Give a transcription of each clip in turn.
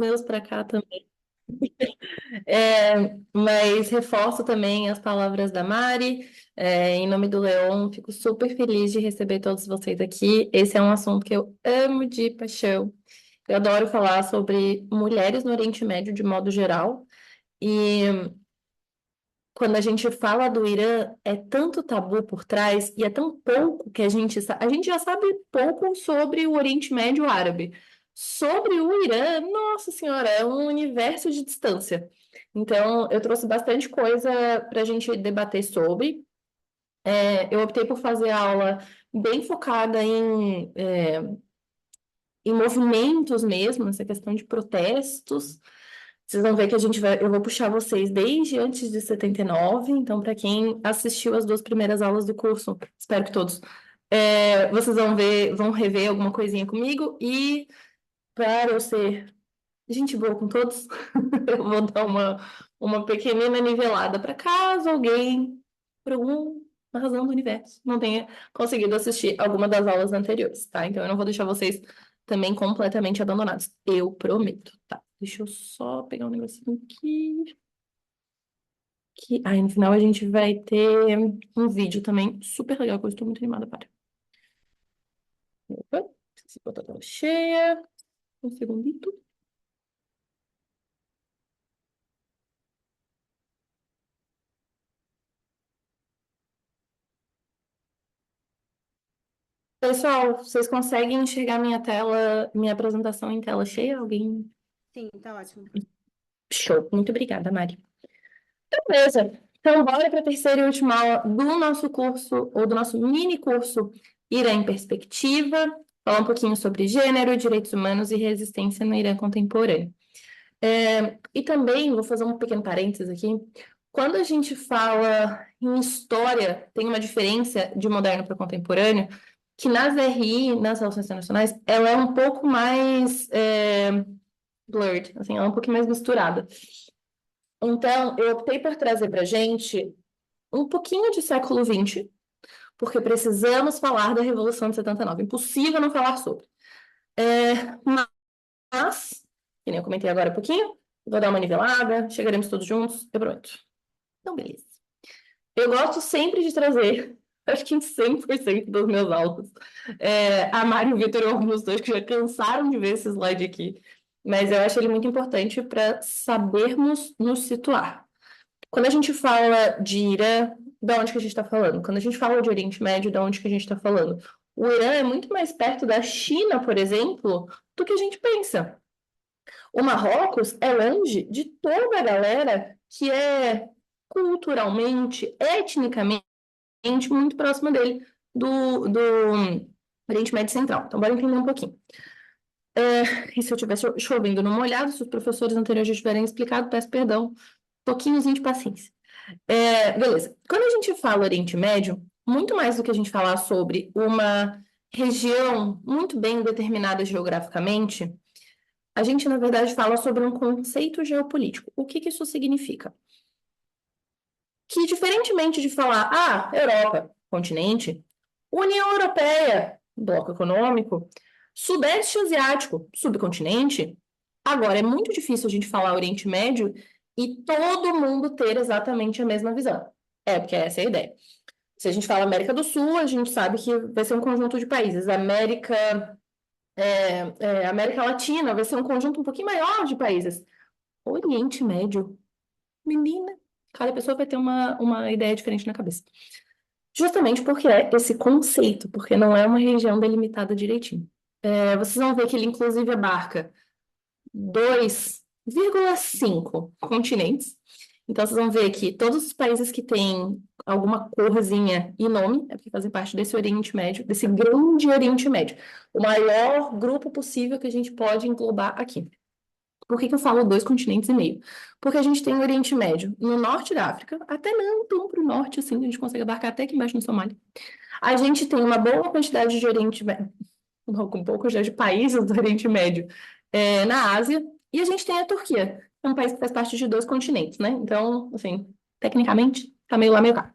Meus para cá também. Mas reforço também as palavras da Mari. Em nome do Leon, fico super feliz de receber todos vocês aqui. Esse é um assunto que eu amo de paixão. Eu adoro falar sobre mulheres no Oriente Médio de modo geral. E quando a gente fala do Irã, é tanto tabu por trás e é tão pouco que a gente já sabe pouco sobre o Oriente Médio Árabe. Sobre o Irã, nossa senhora, é um universo de distância. Então, eu trouxe bastante coisa para a gente debater sobre. Eu optei por fazer a aula bem focada em movimentos mesmo, nessa questão de protestos. Vocês vão ver que eu vou puxar vocês desde antes de 79. Então, para quem assistiu as duas primeiras aulas do curso, espero que todos, vocês vão rever alguma coisinha comigo, e para eu ser gente boa com todos, eu vou dar uma pequenina nivelada para caso alguém, por alguma razão do universo, não tenha conseguido assistir alguma das aulas anteriores, tá? Então eu não vou deixar vocês também completamente abandonados. Eu prometo, tá? Deixa eu só pegar um negocinho aqui. Aí no final a gente vai ter um vídeo também super legal que eu estou muito animada para. Opa, esqueci de botar a tela cheia. Um segundito. Pessoal, vocês conseguem enxergar minha tela, minha apresentação em tela cheia? Alguém? Sim, tá ótimo. Show. Muito obrigada, Mari. Então, beleza. Então, bora para a terceira e última aula do nosso curso, ou do nosso mini curso Irã em Perspectiva. Falar um pouquinho sobre gênero, direitos humanos e resistência no Irã contemporâneo. E também, vou fazer um pequeno parênteses aqui. Quando a gente fala em história, tem uma diferença de moderno para contemporâneo, que nas RI, nas relações internacionais, ela é um pouco mais blurred, assim, ela é um pouquinho mais misturada. Então, eu optei por trazer para a gente um pouquinho de século XX, porque precisamos falar da Revolução de 79. Impossível não falar sobre. Mas, que nem eu comentei agora um pouquinho, vou dar uma nivelada, chegaremos todos juntos, eu prometo. Então, beleza. Eu gosto sempre de trazer, acho que em 100% dos meus aulas, a Mari e o Vitor, alguns dois que já cansaram de ver esse slide aqui, mas eu acho ele muito importante para sabermos nos situar. Quando a gente fala de Irã, de onde que a gente está falando? Quando a gente fala de Oriente Médio, de onde que a gente está falando? O Irã é muito mais perto da China, por exemplo, do que a gente pensa. O Marrocos é longe de toda a galera que é culturalmente, etnicamente, muito próxima dele, do Oriente Médio Central. Então, bora entender um pouquinho. E se eu estiver chovendo no molhado, se os professores anteriores já tiverem explicado, peço perdão, um pouquinhozinho de paciência. Beleza. Quando a gente fala Oriente Médio, muito mais do que a gente falar sobre uma região muito bem determinada geograficamente, a gente, na verdade, fala sobre um conceito geopolítico. O que que isso significa? Que, diferentemente de falar, Europa, continente, União Europeia, bloco econômico, Sudeste Asiático, subcontinente, agora é muito difícil a gente falar Oriente Médio e todo mundo ter exatamente a mesma visão. Porque essa é a ideia. Se a gente fala América do Sul, a gente sabe que vai ser um conjunto de países. América Latina vai ser um conjunto um pouquinho maior de países. Oriente Médio, menina, cada pessoa vai ter uma ideia diferente na cabeça. Justamente porque é esse conceito, porque não é uma região delimitada direitinho. Vocês vão ver que ele, inclusive, abarca 2,5 continentes. Então, vocês vão ver que todos os países que têm alguma corzinha e nome é porque fazem parte desse Oriente Médio, desse grande Oriente Médio. O maior grupo possível que a gente pode englobar aqui. Por que que eu falo 2,5 continentes? Porque a gente tem o Oriente Médio no norte da África, até não tão para o norte assim, a gente consegue abarcar até aqui embaixo no Somália. A gente tem uma boa quantidade de Oriente Médio, com boa quantidade de países do Oriente Médio na Ásia, e a gente tem a Turquia, que é um país que faz parte de 2 continentes, né? Então, assim, tecnicamente, tá meio lá, meio cá.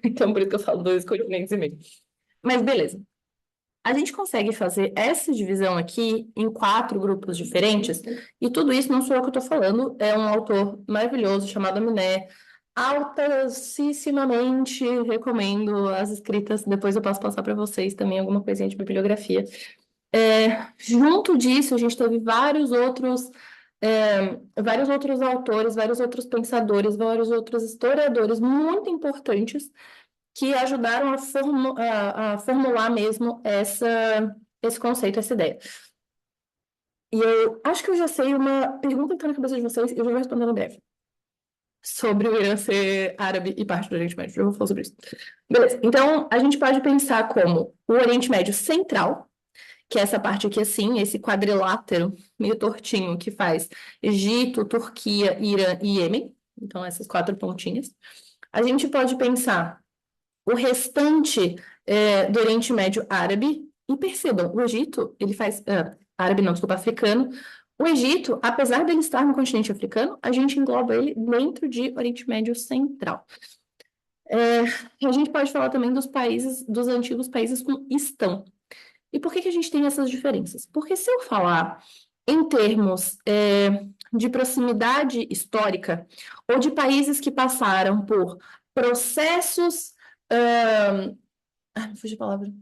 Então, por isso que eu falo 2,5 continentes. Mas beleza. A gente consegue fazer essa divisão aqui em 4 grupos diferentes, e tudo isso não sou eu que estou falando, é um autor maravilhoso chamado Miné. Altissimamente recomendo as escritas, depois eu posso passar para vocês também alguma coisinha de bibliografia. Junto disso, a gente teve vários outros autores, vários outros pensadores, vários outros historiadores muito importantes que ajudaram a formular mesmo esse conceito, essa ideia. E eu acho que eu já sei uma pergunta que está na cabeça de vocês, e eu já vou responder em breve. Sobre o Irã ser árabe e parte do Oriente Médio. Já vou falar sobre isso. Beleza. Então, a gente pode pensar como o Oriente Médio Central, que é essa parte aqui assim, esse quadrilátero meio tortinho que faz Egito, Turquia, Irã e Iêmen. Então, essas 4 pontinhas. A gente pode pensar o restante do Oriente Médio árabe. E percebam, o Egito, ele faz... árabe não, desculpa, africano. O Egito, apesar dele estar no continente africano, a gente engloba ele dentro de Oriente Médio Central. A gente pode falar também dos países, dos antigos países com Istão. E por que a gente tem essas diferenças? Porque se eu falar em termos de proximidade histórica, ou de países que passaram por processos. Fugiu a palavra.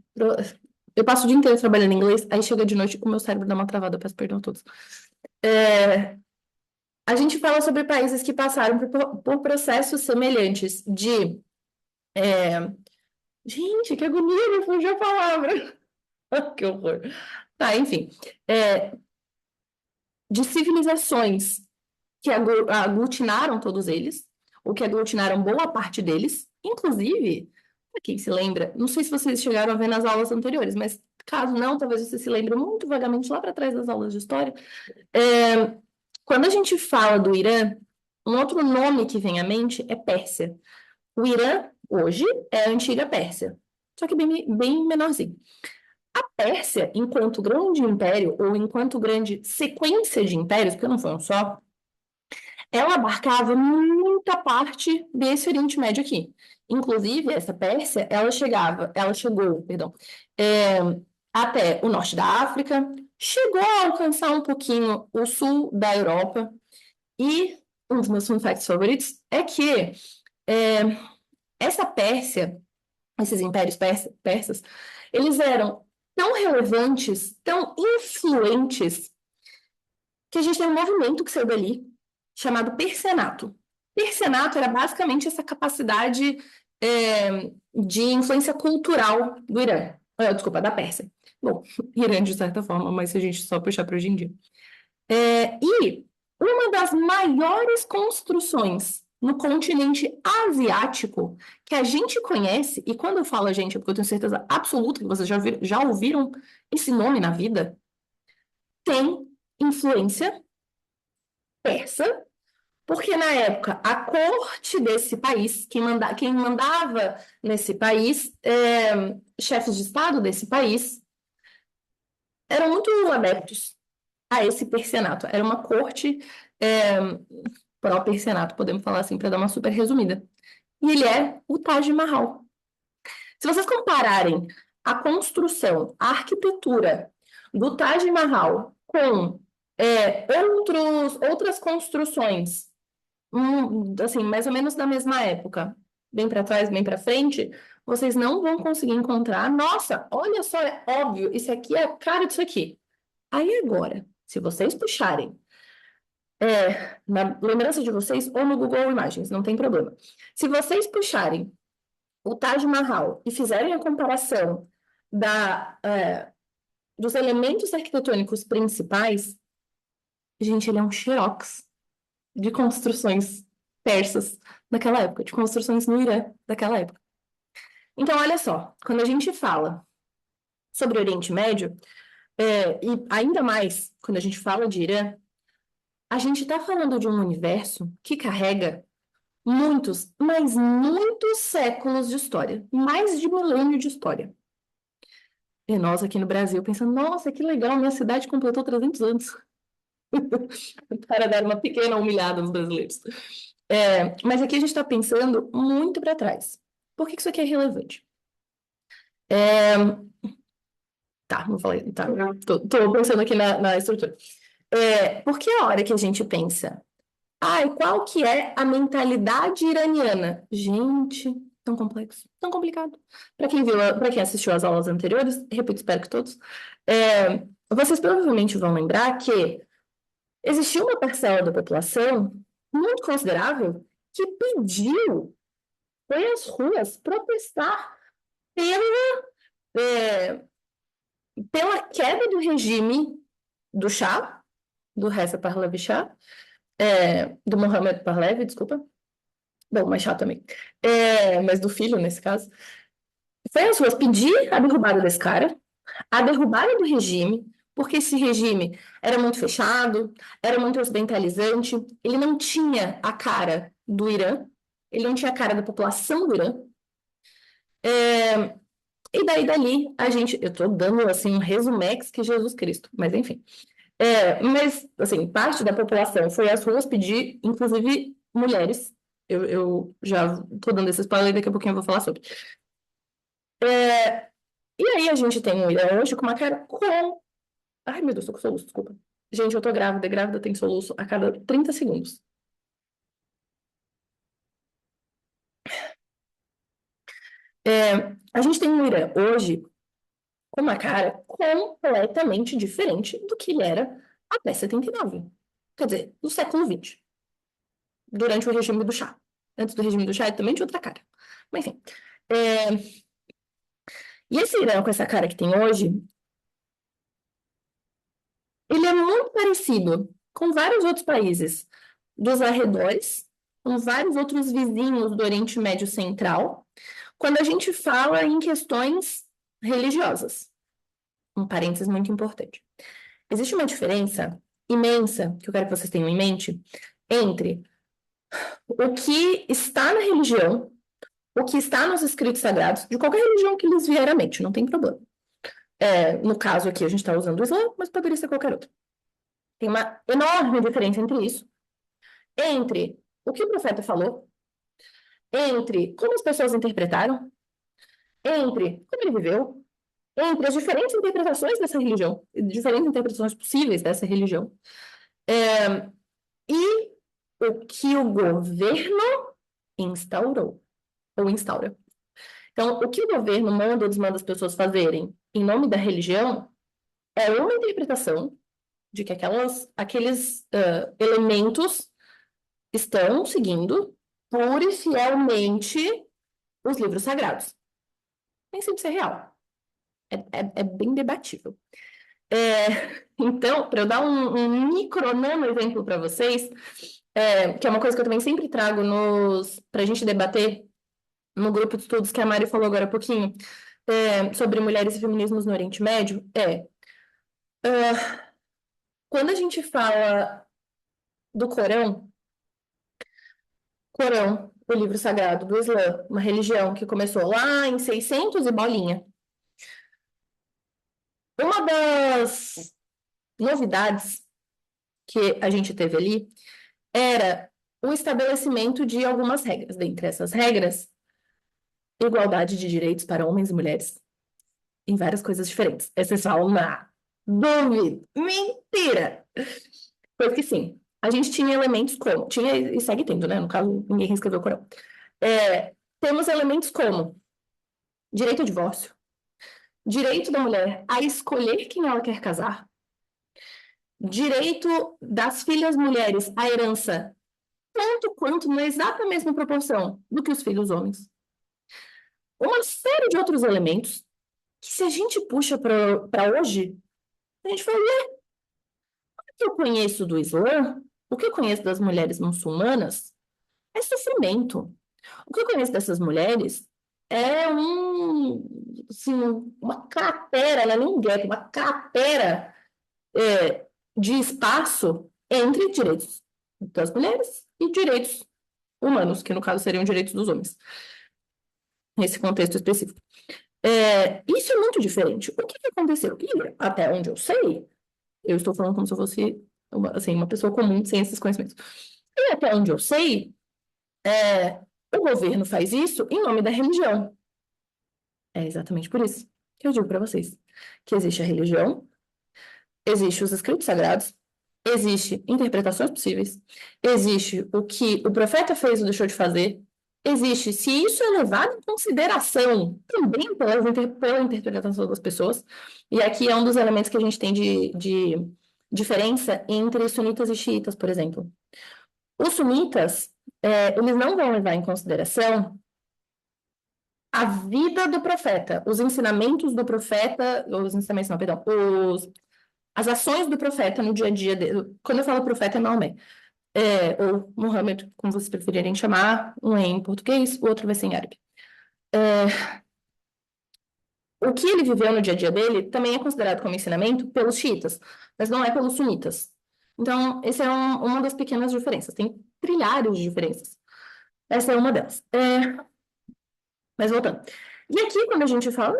Eu passo o dia inteiro trabalhando em inglês, aí chega de noite o meu cérebro dá uma travada, eu peço perdão a todos. A gente fala sobre países que passaram por processos semelhantes de. Gente, que agonia, me fugiu a palavra. Que horror. Tá, enfim. De civilizações que aglutinaram todos eles, ou que aglutinaram boa parte deles, inclusive, para quem se lembra, não sei se vocês chegaram a ver nas aulas anteriores, mas caso não, talvez você se lembre muito vagamente lá para trás das aulas de história. Quando a gente fala do Irã, um outro nome que vem à mente é Pérsia. O Irã, hoje, é a antiga Pérsia, só que bem menorzinho. A Pérsia, enquanto grande império, ou enquanto grande sequência de impérios, porque não foi um só, ela abarcava muita parte desse Oriente Médio aqui. Inclusive, essa Pérsia, ela chegou, perdão, até o norte da África, chegou a alcançar um pouquinho o sul da Europa, e um dos meus fun facts favoritos é que essa Pérsia, esses impérios persas, eles eram tão relevantes, tão influentes, que a gente tem um movimento que saiu dali, chamado Persenato. Persenato era basicamente essa capacidade de influência cultural do Irã. Desculpa, da Pérsia. Bom, Irã de certa forma, mas se a gente só puxar para hoje em dia. E uma das maiores construções no continente asiático que a gente conhece, e quando eu falo a gente, é porque eu tenho certeza absoluta que vocês já ouviram esse nome na vida, tem influência persa, porque na época a corte desse país, quem mandava nesse país, chefes de estado desse país, eram muito adeptos a esse persenato. Era uma corte pró-persenato, podemos falar assim, para dar uma super resumida. E ele é o Taj Mahal. Se vocês compararem a construção, a arquitetura do Taj Mahal com outras construções, assim, mais ou menos da mesma época, bem para trás, bem para frente, vocês não vão conseguir encontrar. Nossa, olha só, é óbvio, isso aqui é a cara disso aqui. Aí agora, se vocês puxarem na lembrança de vocês ou no Google Imagens, não tem problema. Se vocês puxarem o Taj Mahal e fizerem a comparação dos elementos arquitetônicos principais, gente, ele é um xerox de construções persas daquela época, de construções no Irã daquela época. Então, olha só, quando a gente fala sobre o Oriente Médio, e ainda mais quando a gente fala de Irã, a gente está falando de um universo que carrega muitos, mas muitos séculos de história, mais de milênio de história. E nós aqui no Brasil pensando, nossa, que legal, minha cidade completou 300 anos. Para dar uma pequena humilhada nos brasileiros. Mas aqui a gente está pensando muito para trás. Por que isso aqui é relevante? Tá, não falei, tá. Tô pensando aqui na estrutura. Porque a hora que a gente pensa, ai, qual que é a mentalidade iraniana? Gente, tão complexo, tão complicado. Para quem assistiu às aulas anteriores, repito, espero que todos, vocês provavelmente vão lembrar que existiu uma parcela da população muito considerável que pediu, foi às ruas protestar pela, é, pela queda do regime do Shah, do Reza Pahlavi Shah, do Mohammad Pahlavi, desculpa. Bom, mais chato também. Mas do filho, nesse caso. Foi às ruas pedir a derrubada desse cara, a derrubada do regime, porque esse regime era muito fechado, era muito ocidentalizante, ele não tinha a cara do Irã, ele não tinha a cara da população do Irã. E daí, dali, eu tô dando, assim, um resumex que Jesus Cristo, mas enfim. Mas, assim, parte da população foi às ruas pedir, inclusive mulheres. Eu já tô dando esse spoiler, daqui a pouquinho eu vou falar sobre. E aí a gente tem um Irã hoje com uma cara com... Ai, meu Deus, tô com soluço, desculpa. Gente, eu tô grávida, e grávida tem soluço a cada 30 segundos. A gente tem um Irã hoje com uma cara completamente diferente do que ele era até 79. Quer dizer, no século XX, durante o regime do Shah. Antes do regime do Shah, ele também tinha outra cara. Mas enfim. É, E esse Irã com essa cara que tem hoje, ele é muito parecido com vários outros países dos arredores, com vários outros vizinhos do Oriente Médio Central, quando a gente fala em questões religiosas. Um parênteses muito importante. Existe uma diferença imensa, que eu quero que vocês tenham em mente, entre o que está na religião, o que está nos escritos sagrados, de qualquer religião que lhes vier à mente, não tem problema. No caso aqui, a gente está usando o Islã, mas poderia ser qualquer outro. Tem uma enorme diferença entre isso, entre o que o profeta falou, entre como as pessoas interpretaram, entre como ele viveu, entre as diferentes interpretações dessa religião, diferentes interpretações possíveis dessa religião, e o que o governo instaurou, ou instaura. Então, o que o governo manda ou desmanda as pessoas fazerem em nome da religião é uma interpretação de que aqueles elementos estão seguindo pura e fielmente os livros sagrados. Nem sempre isso é real. É bem debatível. Então, para eu dar um micro nano exemplo para vocês, que é uma coisa que eu também sempre trago para a gente debater no grupo de estudos que a Mari falou agora há pouquinho, sobre mulheres e feminismos no Oriente Médio, quando a gente fala do Corão, o livro sagrado do Islã, uma religião que começou lá em 600 e bolinha. Uma das novidades que a gente teve ali era o estabelecimento de algumas regras. Dentre essas regras, igualdade de direitos para homens e mulheres em várias coisas diferentes. Aí vocês falam, duvido, mentira! Pois que sim, a gente tinha elementos como, tinha e segue tendo, né? No caso, ninguém reescreveu o Corão. Temos elementos como direito ao divórcio, direito da mulher a escolher quem ela quer casar, direito das filhas mulheres à herança, tanto quanto na exata mesma proporção do que os filhos homens. Uma série de outros elementos que, se a gente puxa para hoje, a gente fala, o que eu conheço do Islã, o que eu conheço das mulheres muçulmanas é sofrimento. O que eu conheço dessas mulheres é assim, uma cratera, não é nem um gap, uma cratera de espaço entre direitos das mulheres e direitos humanos, que no caso seriam direitos dos homens, nesse contexto específico. Isso é muito diferente. O que aconteceu? E, até onde eu sei, eu estou falando como se eu fosse uma pessoa comum, sem esses conhecimentos. E até onde eu sei, o governo faz isso em nome da religião. É exatamente por isso. que eu digo para vocês que existe a religião, existe os escritos sagrados, existe interpretações possíveis, existe o que o profeta fez ou deixou de fazer, existe se isso é levado em consideração também pela interpretação das pessoas, e aqui é um dos elementos que a gente tem de diferença entre sunitas e xiitas, por exemplo. Os sunitas, eles não vão levar em consideração a vida do profeta, os ensinamentos do profeta, os ensinamentos não, perdão, as ações do profeta no dia a dia dele. Quando eu falo profeta, é Maomé. Ou Muhammad, como vocês preferirem chamar, um é em português, o outro vai ser em árabe. O que ele viveu no dia a dia dele também é considerado como ensinamento pelos xiitas, mas não é pelos sunitas. Então, essa é uma das pequenas diferenças. Tem trilhares de diferenças. Essa é uma delas. Mas voltando. E aqui, quando a gente fala,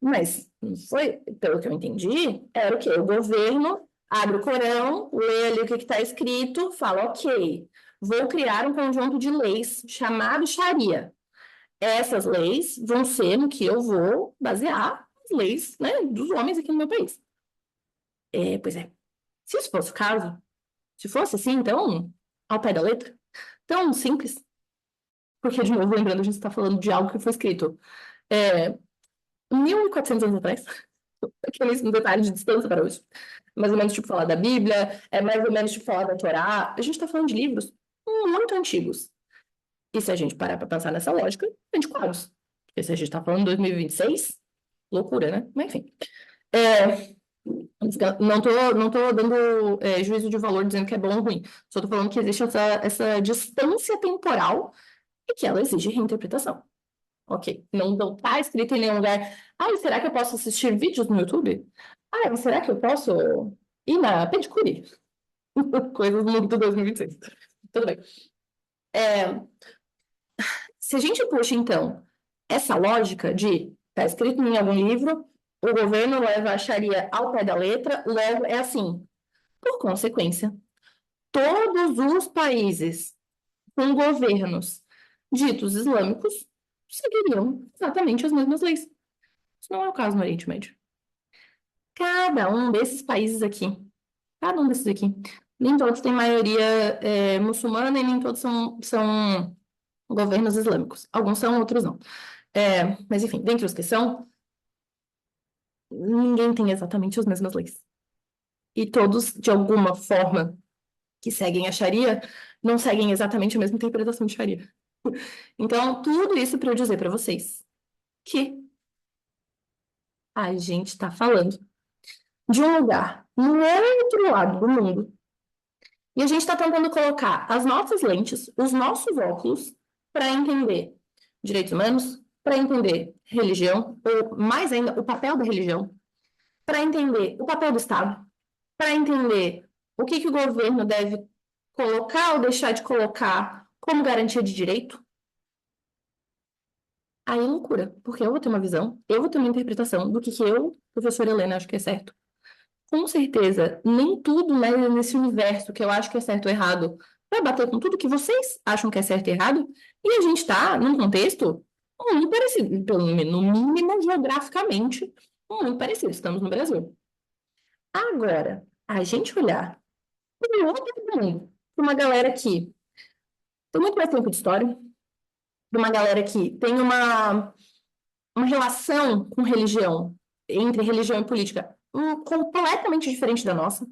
mas não foi, pelo que eu entendi, era o quê? O governo abre o Corão, lê ali o que está escrito, fala, ok, vou criar um conjunto de leis chamado Sharia. Essas leis vão ser no que eu vou basear as leis, né, dos homens aqui no meu país. Pois é. Se isso fosse o caso, se fosse assim, então, ao pé da letra, tão simples, porque, de novo, lembrando, a gente está falando de algo que foi escrito 1.400 anos atrás, aqueles detalhes de distância para hoje. Mais ou menos tipo falar da Bíblia, mais ou menos tipo falar da Torá. A gente está falando de livros muito antigos. E se a gente parar para pensar nessa lógica, antiquados. Porque se a gente está falando de 2026, loucura, né? Mas enfim. Não tô dando juízo de valor dizendo que é bom ou ruim. Só tô falando que existe essa distância temporal e que ela exige reinterpretação. Ok, não tá escrito em nenhum lugar. Será que eu posso assistir vídeos no YouTube? Será que eu posso ir na pedicure? Coisas do mundo de 2026. Tudo bem. Se a gente puxa, então, essa lógica de tá escrito em algum livro, o governo leva a Sharia ao pé da letra, logo é assim. Por consequência, todos os países com governos ditos islâmicos seguiriam exatamente as mesmas leis. Isso não é o caso no Oriente Médio. Cada um desses países aqui, cada um desses aqui, nem todos têm maioria muçulmana e nem todos são governos islâmicos. Alguns são, outros não. Mas, enfim, dentre os que são, ninguém tem exatamente as mesmas leis. E todos, de alguma forma, que seguem a Sharia, não seguem exatamente a mesma interpretação de Sharia. Então, tudo isso para eu dizer para vocês que a gente está falando de um lugar no outro lado do mundo e a gente está tentando colocar as nossas lentes, os nossos óculos, para entender direitos humanos, para entender religião, ou mais ainda, o papel da religião, para entender o papel do Estado, para entender o que o governo deve colocar ou deixar de colocar como garantia de direito. Aí é loucura, porque eu vou ter uma visão, eu vou ter uma interpretação do que eu, professora Helena, acho que é certo. Com certeza, nem tudo né, nesse universo que eu acho que é certo ou errado vai bater com tudo que vocês acham que é certo e errado, e a gente está num contexto muito parecido, no mínimo geograficamente, muito parecido. Estamos no Brasil. Agora, a gente olhar para o outro mundo, para uma galera que tem muito mais tempo de história, para uma galera que tem uma relação com religião, entre religião e política, completamente diferente da nossa,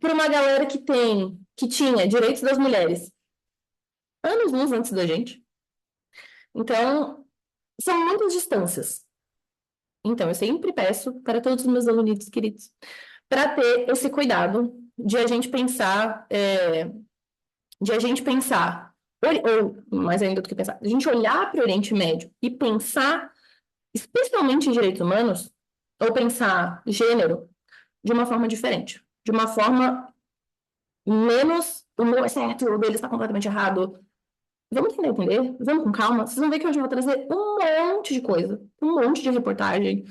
para uma galera que tinha direitos das mulheres anos-luz antes da gente. Então, são muitas distâncias. Então, eu sempre peço para todos os meus alunos queridos para ter esse cuidado de a gente pensar, ou mais ainda do que pensar, a gente olhar para o Oriente Médio e pensar, especialmente em direitos humanos, ou pensar gênero de uma forma diferente, de uma forma menos o meu é certo, o dele está completamente errado. Vamos tentar entender, vamos com calma. Vocês vão ver que hoje eu vou trazer um monte de coisa, um monte de reportagem,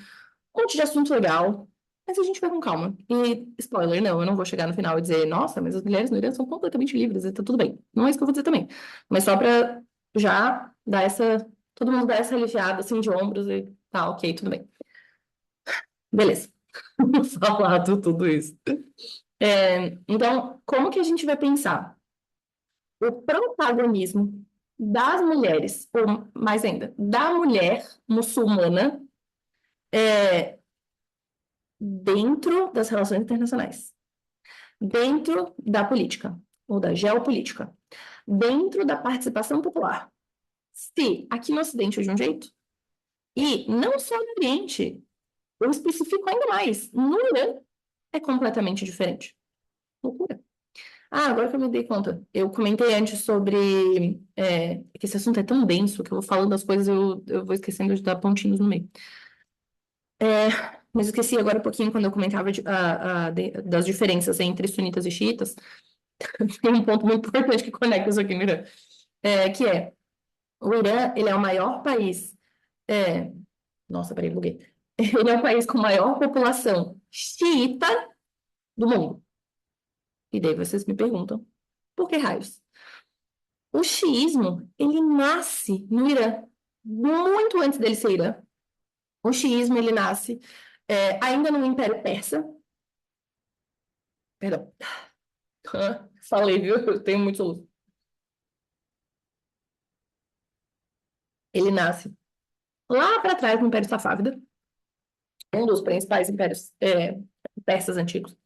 um monte de assunto legal, mas a gente vai com calma. E, spoiler, não, eu não vou chegar no final e dizer, nossa, mas as mulheres no Irã são completamente livres, e tá tudo bem. Não é isso que eu vou dizer também. Mas só para já dar todo mundo dar essa aliviada, assim, de ombros e Tá, ok, tudo bem. Beleza. Falado tudo isso. Então, como que a gente vai pensar o protagonismo das mulheres, ou mais ainda, da mulher muçulmana, é, dentro das relações internacionais, dentro da política, ou da geopolítica, dentro da participação popular? Se aqui no Ocidente é de um jeito, e não só no Oriente, eu especifico ainda mais, no Irã é completamente diferente. Loucura. Ah, agora que eu me dei conta, eu comentei antes sobre que esse assunto é tão denso que eu vou falando as coisas eu vou esquecendo de dar pontinhos no meio. Mas eu esqueci agora um pouquinho quando eu comentava das diferenças entre sunitas e xiitas. Tem um ponto muito importante que conecta isso aqui no Irã, que é o Irã, ele é o maior país. é, Nossa, peraí, buguei. Ele é o país com maior população xiita do mundo. E daí vocês me perguntam, por que raios? O xiismo, ele nasce no Irã, muito antes dele ser Irã. O xiismo, ele nasce ainda no Império Persa. Perdão, falei, viu? Eu tenho muito soluço. Ele nasce lá para trás no Império Safávida, um dos principais impérios persas antigos.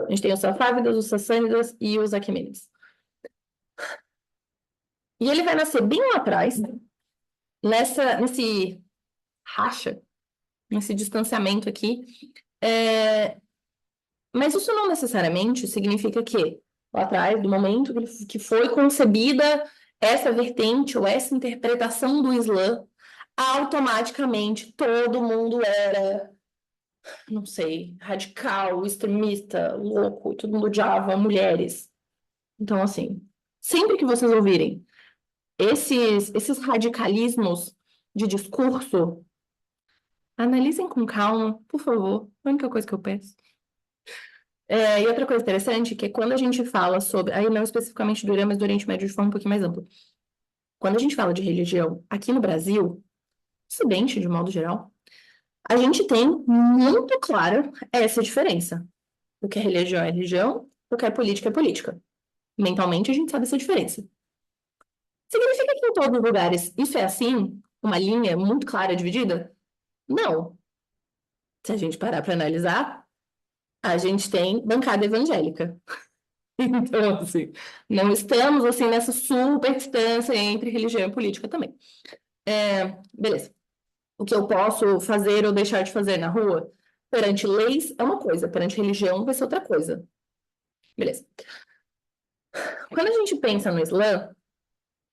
A gente tem os Safávidas, os Sassânidas e os Aquemênides. E ele vai nascer bem lá atrás, nesse racha, nesse distanciamento aqui. Mas isso não necessariamente significa que, lá atrás, do momento que foi concebida essa vertente ou essa interpretação do Islã, automaticamente todo mundo era, não sei, radical, extremista, louco, todo mundo odiava mulheres. Então, assim, sempre que vocês ouvirem esses radicalismos de discurso, analisem com calma, por favor. A única coisa que eu peço. E outra coisa interessante, que é quando a gente fala sobre, aí não especificamente do Irã, mas do Oriente Médio de forma um pouquinho mais ampla. Quando a gente fala de religião aqui no Brasil, Ocidente de modo geral, a gente tem muito clara essa diferença. O que é religião, o que é política é política. Mentalmente a gente sabe essa diferença. Significa que em todos os lugares isso é assim? Uma linha muito clara dividida? Não. Se a gente parar para analisar, a gente tem bancada evangélica. Então, assim, não estamos assim nessa super distância entre religião e política também. Beleza. O que eu posso fazer ou deixar de fazer na rua, perante leis, é uma coisa, perante religião vai ser outra coisa. Beleza. Quando a gente pensa no Islã,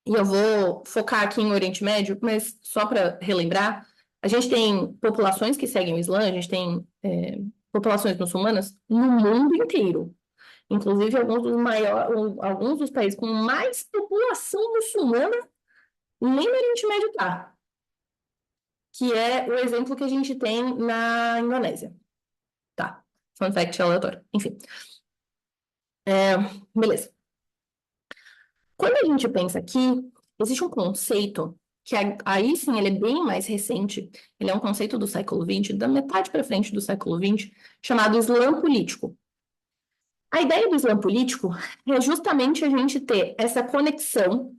e eu vou focar aqui em Oriente Médio, mas só para relembrar, a gente tem populações que seguem o Islã, a gente tem populações muçulmanas no mundo inteiro. Inclusive, alguns dos países com mais população muçulmana nem no Oriente Médio tá, que é o exemplo que a gente tem na Indonésia. Tá, fun fact aleatório. Enfim, beleza. Quando a gente pensa aqui, existe um conceito que aí sim ele é bem mais recente, ele é um conceito do século XX, da metade para frente do século XX, chamado Islã político. A ideia do Islã político é justamente a gente ter essa conexão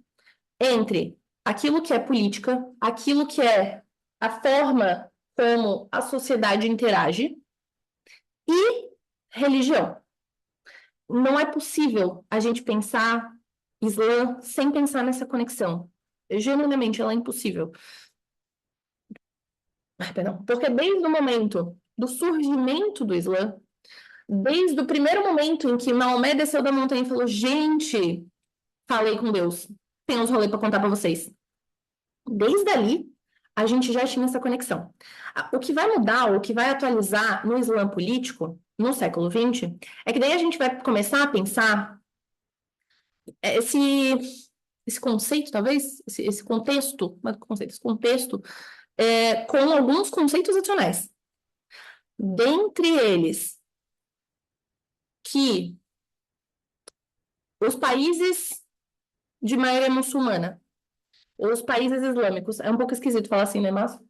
entre aquilo que é política, aquilo que é a forma como a sociedade interage e religião. Não é possível a gente pensar Islã sem pensar nessa conexão. Genuinamente, ela é impossível. Perdão. Porque desde o momento do surgimento do Islã, desde o primeiro momento em que Maomé desceu da montanha e falou: gente, falei com Deus, tem uns rolês para contar para vocês. Desde ali, a gente já tinha essa conexão. O que vai mudar, o que vai atualizar no Islã político, no século XX, é que daí a gente vai começar a pensar esse conceito, talvez, esse contexto, mas conceito, esse contexto, com alguns conceitos adicionais. Dentre eles, que os países de maioria muçulmana, os países islâmicos, é um pouco esquisito falar assim, né, Márcio?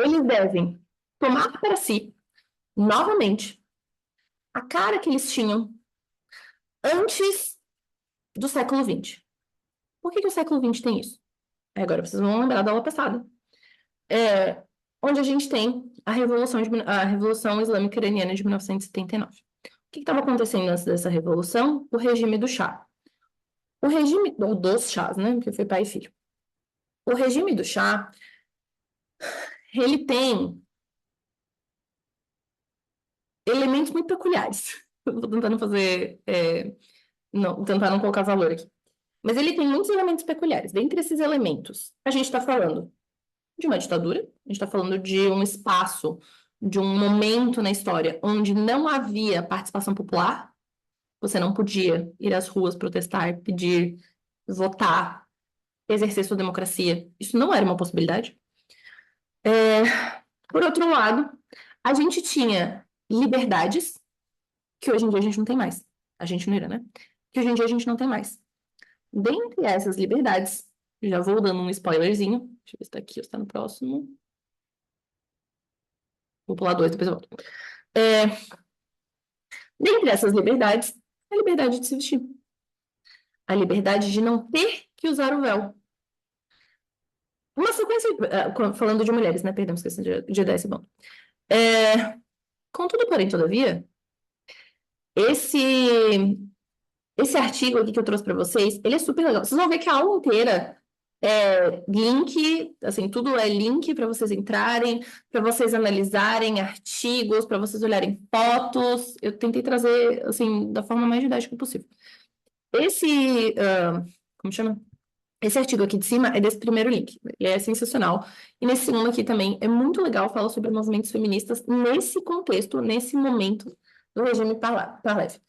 eles devem tomar para si, novamente, a cara que eles tinham antes do século XX. Por que o século XX tem isso? Agora vocês vão lembrar da aula passada. Onde a gente tem a Revolução Islâmica Iraniana de 1979. O que estava acontecendo antes dessa revolução? O regime do Shah. O regime, ou dos Shahs, né? Porque foi pai e filho. O regime do Shah, ele tem elementos muito peculiares. Estou tentando fazer, não, tentar não colocar valor aqui. Mas ele tem muitos elementos peculiares. Dentre esses elementos, a gente está falando de uma ditadura, a gente está falando de um espaço, de um momento na história onde não havia participação popular, você não podia ir às ruas protestar, pedir, votar, exercer sua democracia. Isso não era uma possibilidade. Por outro lado, a gente tinha liberdades que hoje em dia a gente não tem mais. A gente no Irã, né? Que hoje em dia a gente não tem mais. Dentre essas liberdades, já vou dando um spoilerzinho. Deixa eu ver se está aqui ou se está no próximo. Vou pular dois, depois eu volto. Dentre essas liberdades, a liberdade de se vestir. A liberdade de não ter que usar o véu. Uma sequência, falando de mulheres, né? Perdão, esqueci de dar esse ponto. Contudo, porém, todavia, esse artigo aqui que eu trouxe para vocês, ele é super legal. Vocês vão ver que a aula inteira é link, assim, tudo é link para vocês entrarem, para vocês analisarem artigos, para vocês olharem fotos. Eu tentei trazer, assim, da forma mais didática possível. Como chama? Esse artigo aqui de cima é desse primeiro link. Ele é sensacional. E nesse segundo aqui também é muito legal, fala sobre movimentos feministas nesse contexto, nesse momento do regime Pahlavi.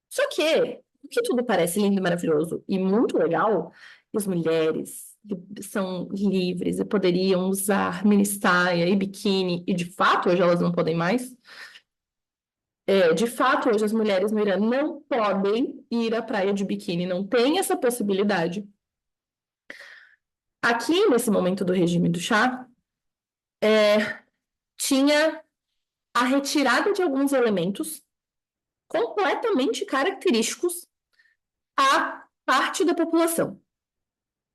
Só que, o que tudo parece lindo e maravilhoso e muito legal, as mulheres são livres e poderiam usar mini saia e biquíni, e de fato hoje elas não podem mais. De fato, hoje as mulheres no Irã não podem ir à praia de biquíni, não tem essa possibilidade. Aqui, nesse momento do regime do Shah, tinha a retirada de alguns elementos completamente característicos à parte da população.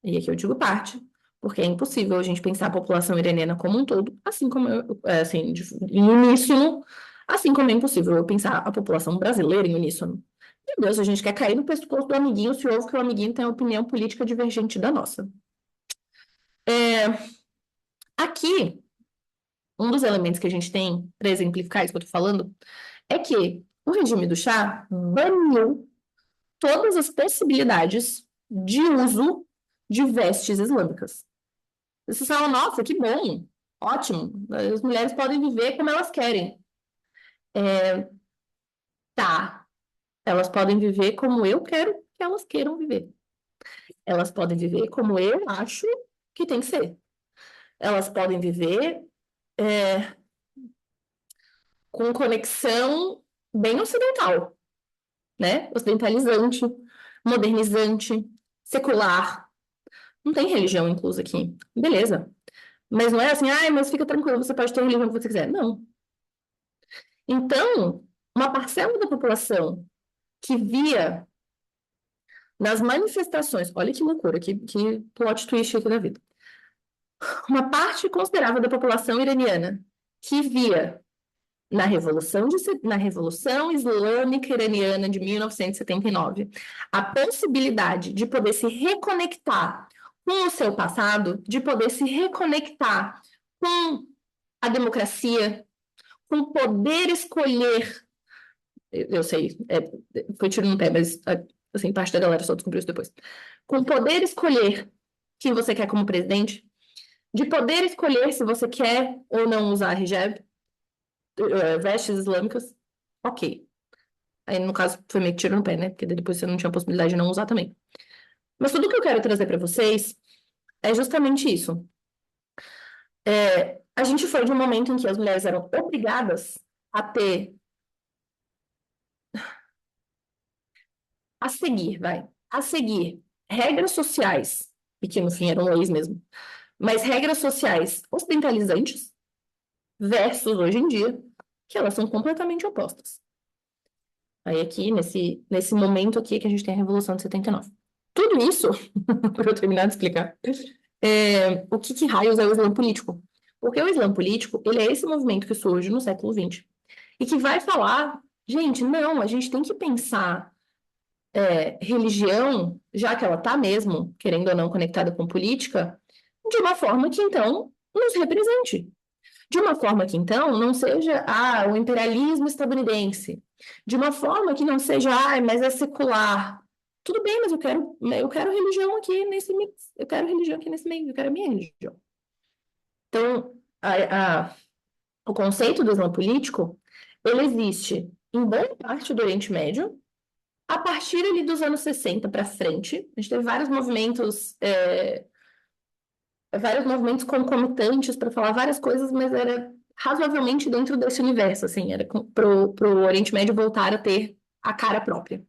E aqui eu digo parte, porque é impossível a gente pensar a população iraniana como um todo, assim como, assim, em uníssono, assim como é impossível eu pensar a população brasileira em uníssono. Meu Deus, a gente quer cair no pescoço do amiguinho se ouve que o amiguinho tem uma opinião política divergente da nossa. Aqui, um dos elementos que a gente tem para exemplificar isso que eu estou falando é que o regime do Shah baniu todas as possibilidades de uso de vestes islâmicas. Você fala, nossa, que bom, ótimo, as mulheres podem viver como elas querem. Tá, elas podem viver como eu quero que elas queiram viver. Elas podem viver como eu acho que tem que ser. Elas podem viver com conexão bem ocidental, né? Ocidentalizante, modernizante, secular. Não tem religião inclusa aqui. Beleza. Mas não é assim, ai, mas fica tranquilo, você pode ter a religião que você quiser. Não. Então, uma parcela da população que via nas manifestações, olha que loucura, que plot twist aqui da vida. Uma parte considerável da população iraniana que via na Revolução Islâmica Iraniana de 1979 a possibilidade de poder se reconectar com o seu passado, de poder se reconectar com a democracia, com poder escolher. Eu sei, foi tiro no pé, mas assim, parte da galera só descobriu isso depois. Com poder escolher quem você quer como presidente, de poder escolher se você quer ou não usar hijab, vestes islâmicas, ok. Aí, no caso, foi meio que tiro no pé, né? Porque depois você não tinha a possibilidade de não usar também. Mas tudo que eu quero trazer para vocês é justamente isso. A gente foi de um momento em que as mulheres eram obrigadas a seguir regras sociais, e que no fim eram leis mesmo, mas regras sociais ocidentalizantes versus hoje em dia, que elas são completamente opostas. Aí aqui, nesse momento aqui que a gente tem a Revolução de 79. Tudo isso, para eu terminar de explicar, o que raios é o Islã político? Porque o Islã político, ele é esse movimento que surge no século XX e que vai falar, gente, não, a gente tem que pensar religião, já que ela está mesmo, querendo ou não, conectada com política, de uma forma que, então, nos represente. De uma forma que, então, não seja o imperialismo estadunidense. De uma forma que não seja, mas é secular. Tudo bem, mas eu quero religião aqui nesse mix. Eu quero religião aqui nesse meio, eu quero a minha religião. Então, o conceito do Islã político, ele existe em boa parte do Oriente Médio, a partir ali dos anos 60 para frente. A gente teve vários movimentos concomitantes para falar várias coisas, mas era razoavelmente dentro desse universo, assim, era pro Oriente Médio voltar a ter a cara própria.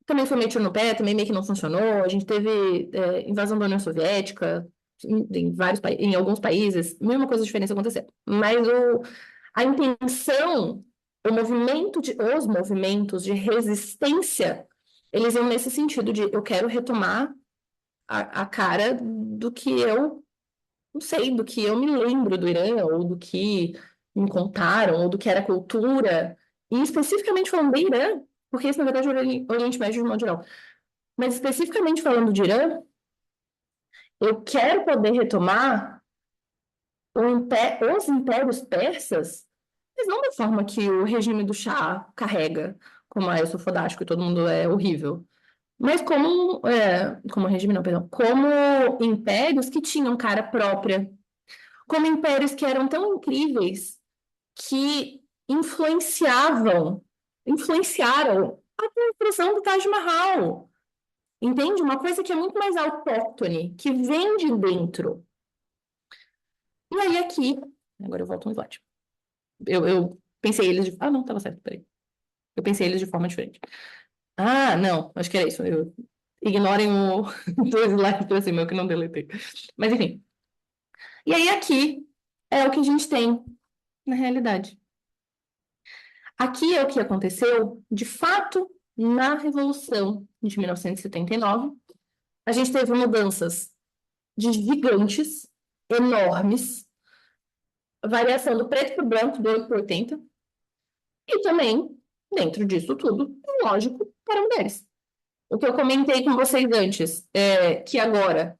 Também foi meio tiro no pé, também meio que não funcionou. A gente teve invasão da União Soviética em alguns países, mesma coisa diferente aconteceu. Mas a intenção, os movimentos de resistência, eles iam nesse sentido de eu quero retomar a cara do que eu não sei, do que eu me lembro do Irã, ou do que me contaram, ou do que era cultura, e especificamente falando de Irã, porque isso, na verdade, é o Oriente Médio de modo geral. Mas especificamente falando de Irã, eu quero poder retomar os impérios persas, mas não da forma que o regime do Shah carrega, como eu sou fodástico e todo mundo é horrível. Mas como regime, não, perdão, como impérios que tinham cara própria, como impérios que eram tão incríveis que influenciaram a construção do Taj Mahal. Entende? Uma coisa que é muito mais autóctone, que vem de dentro. E aí aqui, agora eu volto um slide. Eu pensei eles de... Ah, não, estava certo, peraí. Eu pensei eles de forma diferente. Ah, não, acho que era isso. Ignorem o dois slides para cima, eu que não deletei. Mas enfim. E aí aqui é o que a gente tem na realidade. Aqui é o que aconteceu, de fato, na Revolução de 1979. A gente teve mudanças de gigantes, enormes, variação do preto para o branco, do 8 para 80, e também, dentro disso tudo, lógico, para mulheres. O que eu comentei com vocês antes, é que agora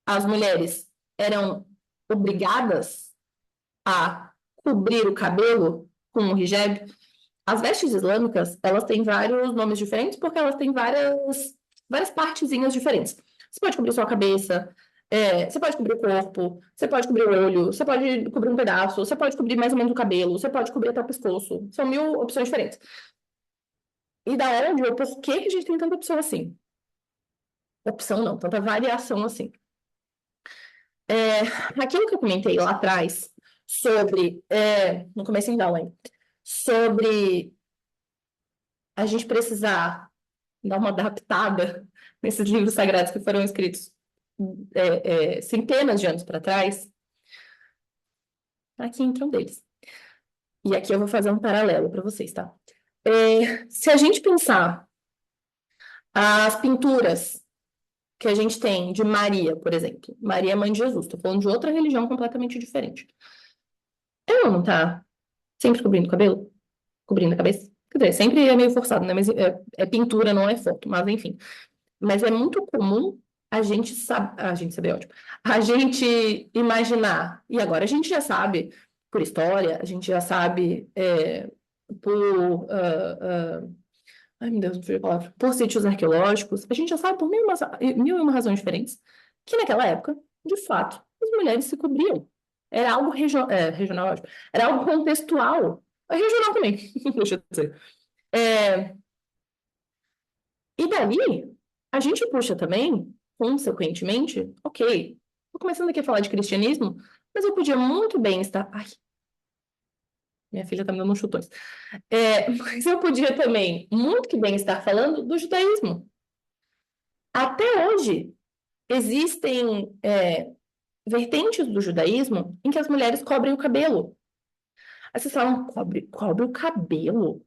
as mulheres eram obrigadas a cobrir o cabelo com um hijab. As vestes islâmicas, elas têm vários nomes diferentes porque elas têm várias partezinhas diferentes. Você pode cobrir sua cabeça, você pode cobrir o corpo, você pode cobrir o olho, você pode cobrir um pedaço, você pode cobrir mais ou menos o cabelo, você pode cobrir até o pescoço. São 1000 opções diferentes. E da onde ou por que que a gente tem tanta opção assim? Opção não, tanta variação assim. Aquilo que eu comentei lá atrás sobre, no começo da aula, sobre a gente precisar dar uma adaptada nesses livros sagrados que foram escritos centenas de anos para trás, aqui entra um deles. E aqui eu vou fazer um paralelo para vocês, tá? Se a gente pensar as pinturas que a gente tem de Maria, por exemplo, Maria é mãe de Jesus, estou falando de outra religião completamente diferente. Ela não tá sempre cobrindo o cabelo? Cobrindo a cabeça? Quer dizer, sempre é meio forçado, né? Mas é pintura, não é foto, mas enfim. Mas é muito comum a gente saber, ótimo, a gente imaginar, e agora a gente já sabe por história, a gente já sabe por, ai meu Deus, não fugiu a palavra, por sítios arqueológicos, a gente já sabe por mil e uma razões diferentes, que naquela época, de fato, as mulheres se cobriam. Era algo regional, ótimo. Era algo contextual. Regional também, deixa eu dizer. E dali, a gente puxa também, consequentemente, ok, estou começando aqui a falar de cristianismo, mas eu podia muito bem estar. Ai, minha filha está me dando uns chutões. Mas eu podia também, muito que bem, estar falando do judaísmo. Até hoje, existem vertentes do judaísmo em que as mulheres cobrem o cabelo. Aí vocês falam, cobre o cabelo?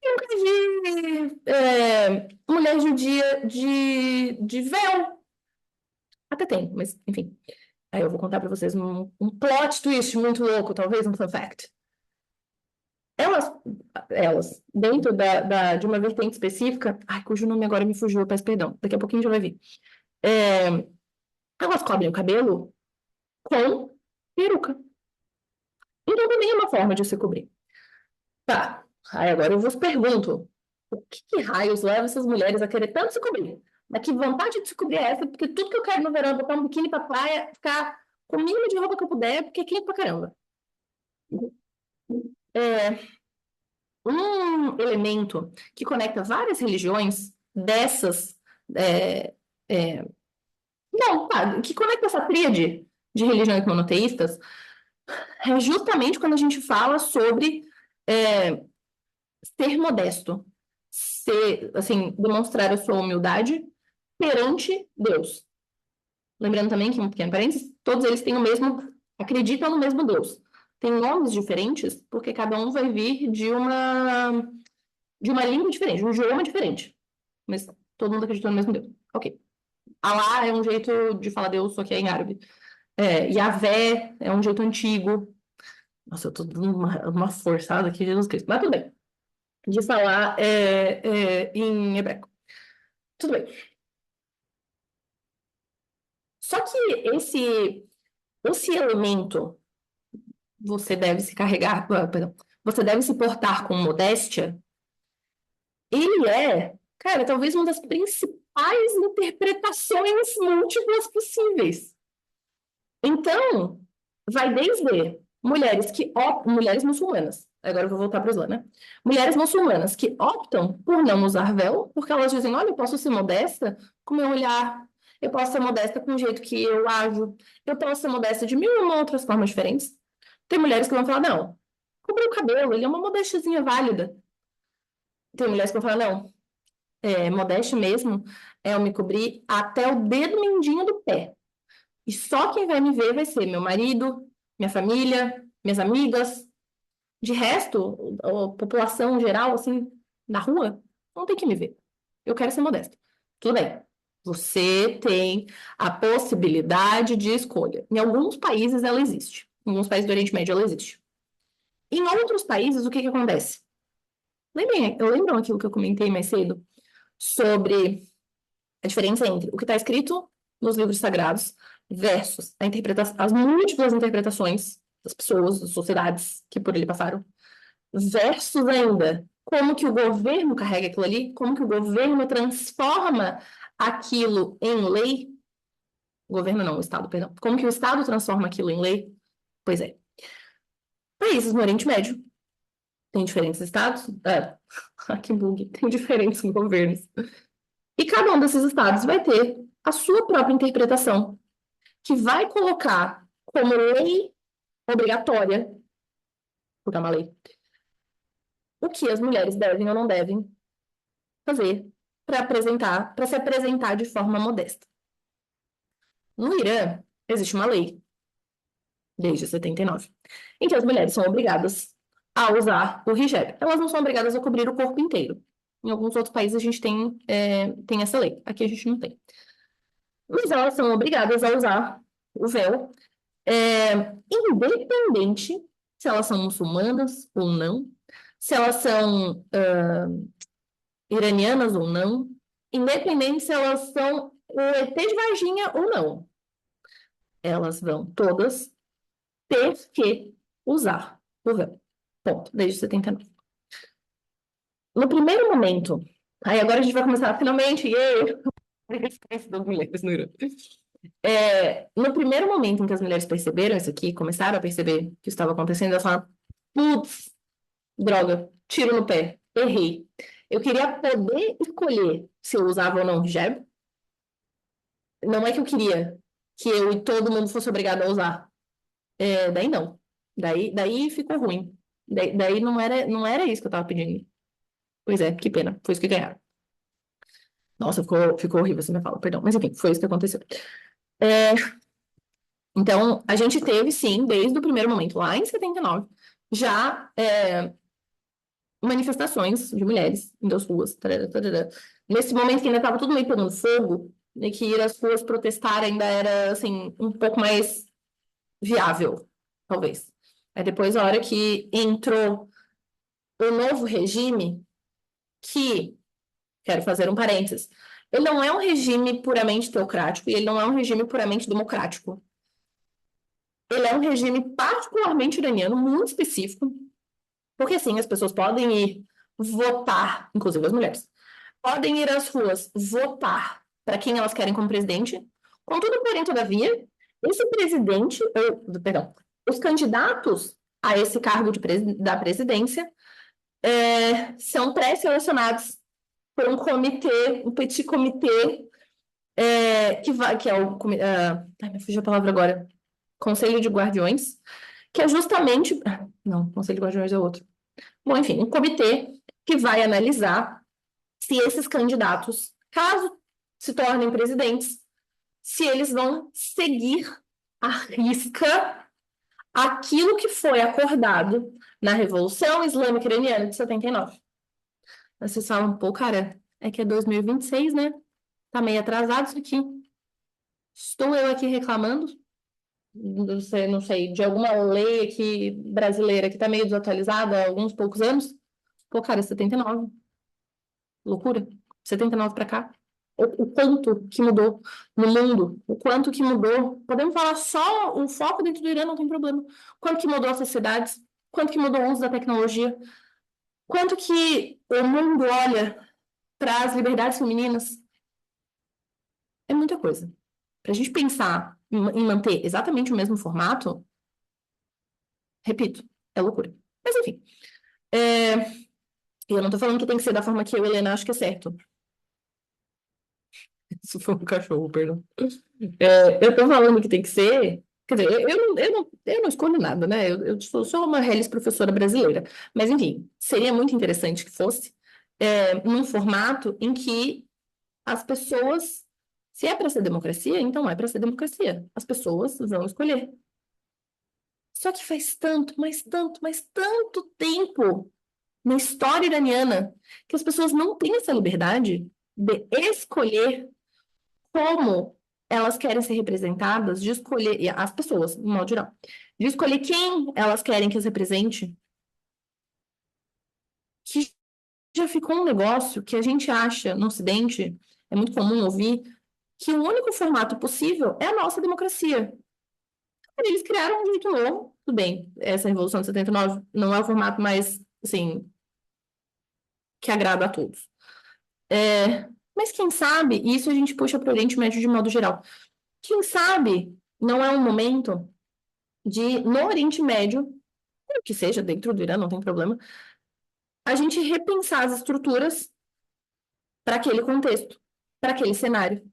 Eu nunca vi mulher judia de véu. Até tem, mas enfim. Aí eu vou contar pra vocês um plot twist muito louco, talvez um fun fact. Elas, elas dentro de uma vertente específica, ai, cujo nome agora me fugiu, eu peço perdão, daqui a pouquinho já vai vir. É, elas cobrem o cabelo com peruca. Então também é uma forma de se cobrir. Tá, aí agora eu vos pergunto, o que raios leva essas mulheres a querer tanto se cobrir? Mas que vontade de se cobrir é essa? Porque tudo que eu quero no verão é botar um biquíni pra praia, ficar com o mínimo de roupa que eu puder, porque é quente pra caramba. É, um elemento que conecta várias religiões dessas. é, é, não, tá, que conecta essa tríade de religiões monoteístas é justamente quando a gente fala sobre é, ser modesto, ser, assim, demonstrar a sua humildade perante Deus. Lembrando também que, um pequeno parênteses, todos eles têm o mesmo, acreditam no mesmo Deus. Tem nomes diferentes, porque cada um vai vir de uma língua diferente, de um idioma diferente. Mas todo mundo acredita no mesmo Deus. Ok. Alá é um jeito de falar Deus, só que é em árabe. Yahvé é um jeito antigo. Nossa, eu tô dando uma forçada aqui, Jesus Cristo. Mas tudo bem. De falar em hebraico. Tudo bem. Só que esse elemento, você deve se carregar, perdão, você deve se portar com modéstia, ele cara, talvez uma das principais interpretações múltiplas possíveis. Então, vai desde mulheres muçulmanas, agora eu vou voltar para o Islã, né? Mulheres muçulmanas que optam por não usar véu, porque elas dizem, olha, eu posso ser modesta com o meu olhar, eu posso ser modesta com o jeito que eu ajo, eu posso ser modesta de mil e uma outras formas diferentes. Tem mulheres que vão falar, não, cobrir o cabelo, ele é uma modestiazinha válida. Tem mulheres que vão falar, não, modéstia mesmo é eu me cobrir até o dedo mindinho do pé. E só quem vai me ver vai ser meu marido, minha família, minhas amigas. De resto, a população geral, assim, na rua, não tem que me ver. Eu quero ser modesta. Tudo bem. Você tem a possibilidade de escolha. Em alguns países ela existe. Em alguns países do Oriente Médio ela existe. Em outros países, o que que acontece? Lembram aquilo que eu comentei mais cedo sobre a diferença entre o que está escrito nos livros sagrados versus as múltiplas interpretações das pessoas, das sociedades que por ele passaram, versus ainda como que o governo carrega aquilo ali, como que o governo transforma aquilo em lei, o governo não, o Estado, perdão, como que o Estado transforma aquilo em lei? Pois é. Países no Oriente Médio têm diferentes estados, que bug, tem diferentes governos. E cada um desses estados vai ter a sua própria interpretação, que vai colocar como lei obrigatória, por uma lei, o que as mulheres devem ou não devem fazer para se apresentar de forma modesta. No Irã, existe uma lei, desde 79, em que as mulheres são obrigadas a usar o hijab. Elas não são obrigadas a cobrir o corpo inteiro. Em alguns outros países a gente tem essa lei, aqui a gente não tem. Mas elas são obrigadas a usar o véu, independente se elas são muçulmanas ou não, se elas são iranianas ou não, independente se elas são o ET de Varginha ou não. Elas vão todas ter que usar o véu. Ponto. Desde 79. No primeiro momento, aí agora a gente vai começar finalmente, a resistência das mulheres no Irã. No primeiro momento em que as mulheres perceberam isso aqui, começaram a perceber que estava acontecendo, elas falaram, putz, droga, tiro no pé, errei. Eu queria poder escolher se eu usava ou não hijab. Não é que eu queria que eu e todo mundo fosse obrigado a usar. Daí não. Daí ficou ruim. Daí não era isso que eu tava pedindo. Pois é, que pena. Foi isso que ganharam. Nossa, ficou horrível essa minha fala, perdão. Mas enfim, foi isso que aconteceu. É, Então, a gente teve, sim, desde o primeiro momento, lá em 79, já manifestações de mulheres indo às ruas. Tarará, tarará. Nesse momento que ainda estava tudo meio pegando fogo, e que ir às ruas protestar ainda era, assim, um pouco mais viável, talvez. Aí depois, a hora que entrou o novo regime, que, quero fazer um parênteses, ele não é um regime puramente teocrático e ele não é um regime puramente democrático. Ele é um regime particularmente iraniano, muito específico, porque assim, as pessoas podem ir votar, inclusive as mulheres, podem ir às ruas votar para quem elas querem como presidente. Contudo, porém, todavia, esse presidente, perdão, os candidatos a esse cargo da presidência são pré-selecionados por um comitê, um petit comitê, que é o. Ai, me fugiu a palavra agora. Conselho de Guardiões, que é justamente. Não, Conselho de Guardiões é outro. Bom, enfim, um comitê que vai analisar se esses candidatos, caso se tornem presidentes, se eles vão seguir à risca aquilo que foi acordado na Revolução Islâmica Iraniana de 79. Vocês falam, pô, cara, é que é 2026, né? Tá meio atrasado isso aqui. Estou eu aqui reclamando, não sei, de alguma lei aqui brasileira que tá meio desatualizada há alguns poucos anos. Pô, cara, 79. Loucura. 79 para cá. O quanto que mudou no mundo, o quanto que mudou. Podemos falar só o foco dentro do Irã, não tem problema. Quanto que mudou as sociedades, quanto que mudou o uso da tecnologia, quanto que o mundo olha para as liberdades femininas. É muita coisa. Para a gente pensar em manter exatamente o mesmo formato, repito, é loucura. Mas enfim, eu não estou falando que tem que ser da forma que eu, Helena, acho que é certo. Isso foi um cachorro, perdão. Eu tô falando que tem que ser. Quer dizer, eu não escolho nada, né? Eu sou só uma reles professora brasileira. Mas, enfim, seria muito interessante que fosse num formato em que as pessoas. Se é para ser democracia, então é para ser democracia. As pessoas vão escolher. Só que faz tanto, mas tanto, mas tanto tempo na história iraniana que as pessoas não têm essa liberdade de escolher como elas querem ser representadas, de escolher, e as pessoas, no modo geral, de escolher quem elas querem que as represente, que já ficou um negócio que a gente acha no Ocidente, é muito comum ouvir, que o único formato possível é a nossa democracia. Eles criaram um jeito novo, tudo bem, essa Revolução de 79 não é o formato mais, assim, que agrada a todos. Mas quem sabe, e isso a gente puxa para o Oriente Médio de modo geral, quem sabe não é um momento de, no Oriente Médio, que seja dentro do Irã, não tem problema, a gente repensar as estruturas para aquele contexto, para aquele cenário.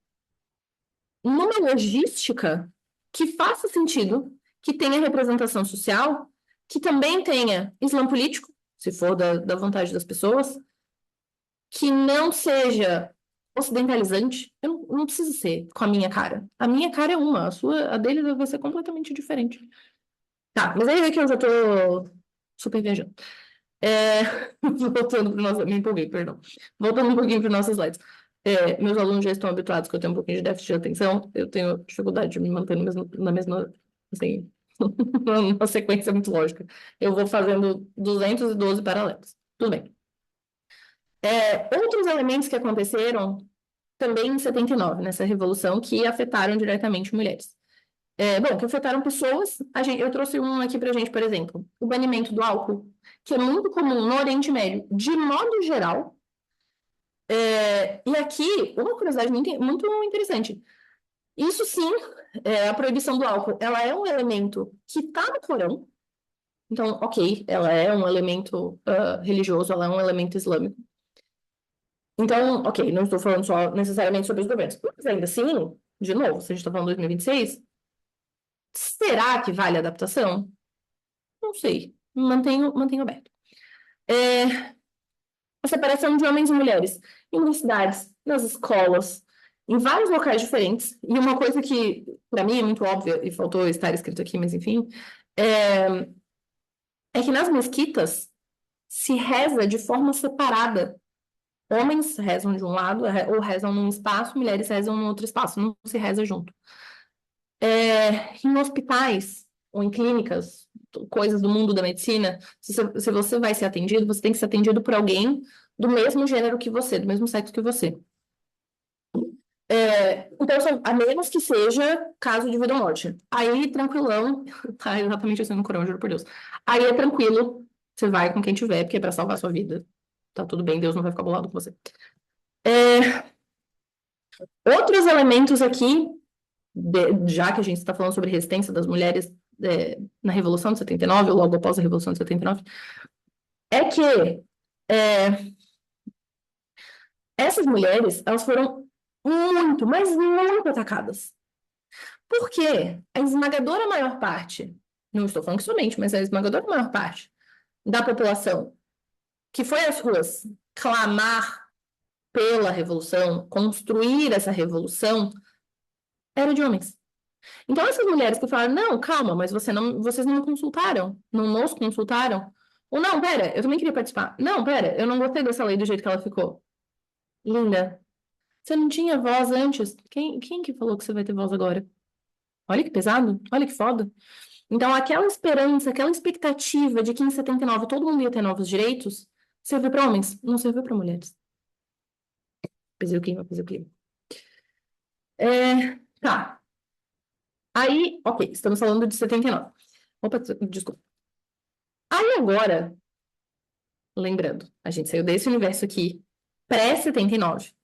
Numa logística que faça sentido, que tenha representação social, que também tenha Islã político, se for da vontade das pessoas, que não seja ocidentalizante. Eu não preciso ser com a minha cara. A minha cara é uma, a dele vai ser completamente diferente. Tá, mas aí é que eu já tô super viajando. Voltando para o nosso. Me empolguei, perdão. Voltando um pouquinho para os nossos slides. Meus alunos já estão habituados que eu tenho um pouquinho de déficit de atenção, eu tenho dificuldade de me manter na mesma, assim, numa sequência muito lógica. Eu vou fazendo 212 paralelos. Tudo bem. Outros elementos que aconteceram também em 79, nessa revolução, que afetaram diretamente mulheres. Bom, que afetaram pessoas. Eu trouxe um aqui pra gente, por exemplo, o banimento do álcool, que é muito comum no Oriente Médio, de modo geral. E aqui, uma curiosidade muito interessante. Isso sim, a proibição do álcool, ela é um elemento que está no Corão. Então, ok, ela é um elemento religioso, ela é um elemento islâmico. Então, ok, não estou falando só necessariamente sobre os governos. Mas ainda assim, de novo, se a gente está falando de 2026, será que vale a adaptação? Não sei. Mantenho aberto. A separação de homens e mulheres em universidades, nas escolas. em vários locais diferentes. E uma coisa que, para mim, é muito óbvia, e faltou estar escrito aqui, mas enfim, é, é que nas mesquitas se reza de forma separada. Homens rezam de um lado, ou rezam num espaço, mulheres rezam num outro espaço, não se reza junto. Em hospitais ou em clínicas, coisas do mundo da medicina, se você vai ser atendido, você tem que ser atendido por alguém do mesmo gênero que você, do mesmo sexo que você. Então, a menos que seja caso de vida ou morte. Aí, tranquilão, tá exatamente assim no Corão, juro por Deus. Aí é tranquilo, você vai com quem tiver, porque é pra salvar a sua vida. Tá tudo bem, Deus não vai ficar bolado com você. Outros elementos aqui, já que a gente está falando sobre resistência das mulheres na Revolução de 79, ou logo após a Revolução de 79, é que é, essas mulheres, elas foram muito, mas muito atacadas. Por quê? A esmagadora maior parte, não estou falando que somente, mas a esmagadora maior parte da população que foi às ruas clamar pela revolução, construir essa revolução, era de homens. Então, essas mulheres que falaram, não, calma, mas vocês não me consultaram, não nos consultaram. Ou não, pera, eu também queria participar. Não, pera, eu não gostei dessa lei do jeito que ela ficou. Linda, você não tinha voz antes? Quem que falou que você vai ter voz agora? Olha que pesado, olha que foda. Então, aquela esperança, aquela expectativa de que em 79 todo mundo ia ter novos direitos, serviu para homens, não serviu para mulheres. Pesei o clima, pesei o clima. Tá. Aí, ok, estamos falando de 79. Opa, desculpa. Aí agora, lembrando, a gente saiu desse universo aqui, pré-79,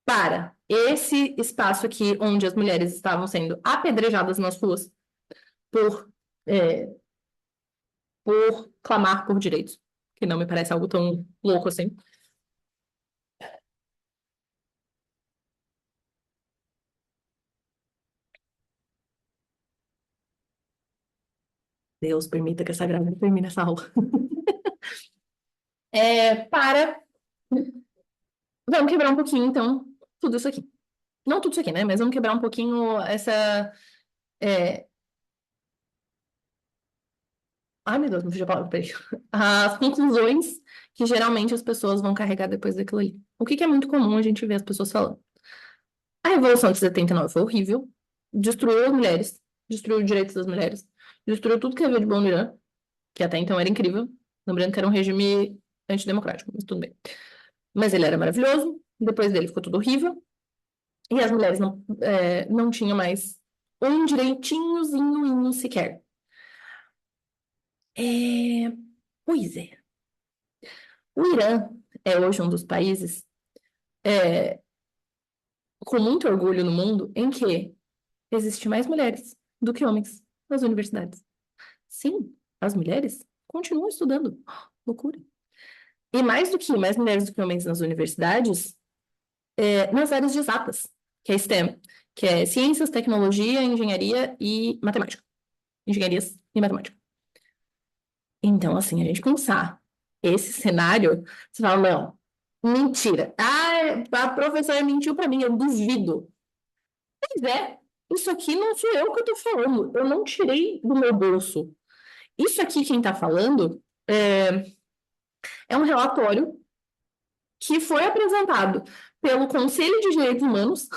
para esse espaço aqui onde as mulheres estavam sendo apedrejadas nas ruas por, é, por clamar por direitos, que não me parece algo tão louco assim. Deus permita que essa grávida termine essa aula. Para. Vamos quebrar um pouquinho, então, tudo isso aqui. Não tudo isso aqui, né? Mas vamos quebrar um pouquinho essa. é, Ai, meu Deus, não fugiu a palavra, peraí. As conclusões que geralmente as pessoas vão carregar depois daquilo ali. O que que é muito comum a gente ver as pessoas falando. A Revolução de 79 foi horrível, destruiu as mulheres, destruiu os direitos das mulheres, destruiu tudo que havia de bom no Irã, que até então era incrível. Lembrando que era um regime antidemocrático, mas tudo bem. Mas ele era maravilhoso, depois dele ficou tudo horrível, e as mulheres não tinham mais um direitinhozinho sequer. É... Pois é. O Irã é hoje um dos países é, com muito orgulho no mundo em que existe mais mulheres do que homens nas universidades. Sim, as mulheres continuam estudando. Loucura. E mais mulheres do que homens nas universidades, nas áreas de exatas, que é STEM, que é ciências, tecnologia, engenharia e matemática. Engenharias e matemática. Então, assim, a gente pensar esse cenário, você fala, não, mentira. Ah, a professora mentiu para mim, eu duvido. Pois é, isso aqui não sou eu que eu tô falando, eu não tirei do meu bolso. Isso aqui, quem tá falando, é um relatório que foi apresentado pelo Conselho de Direitos Humanos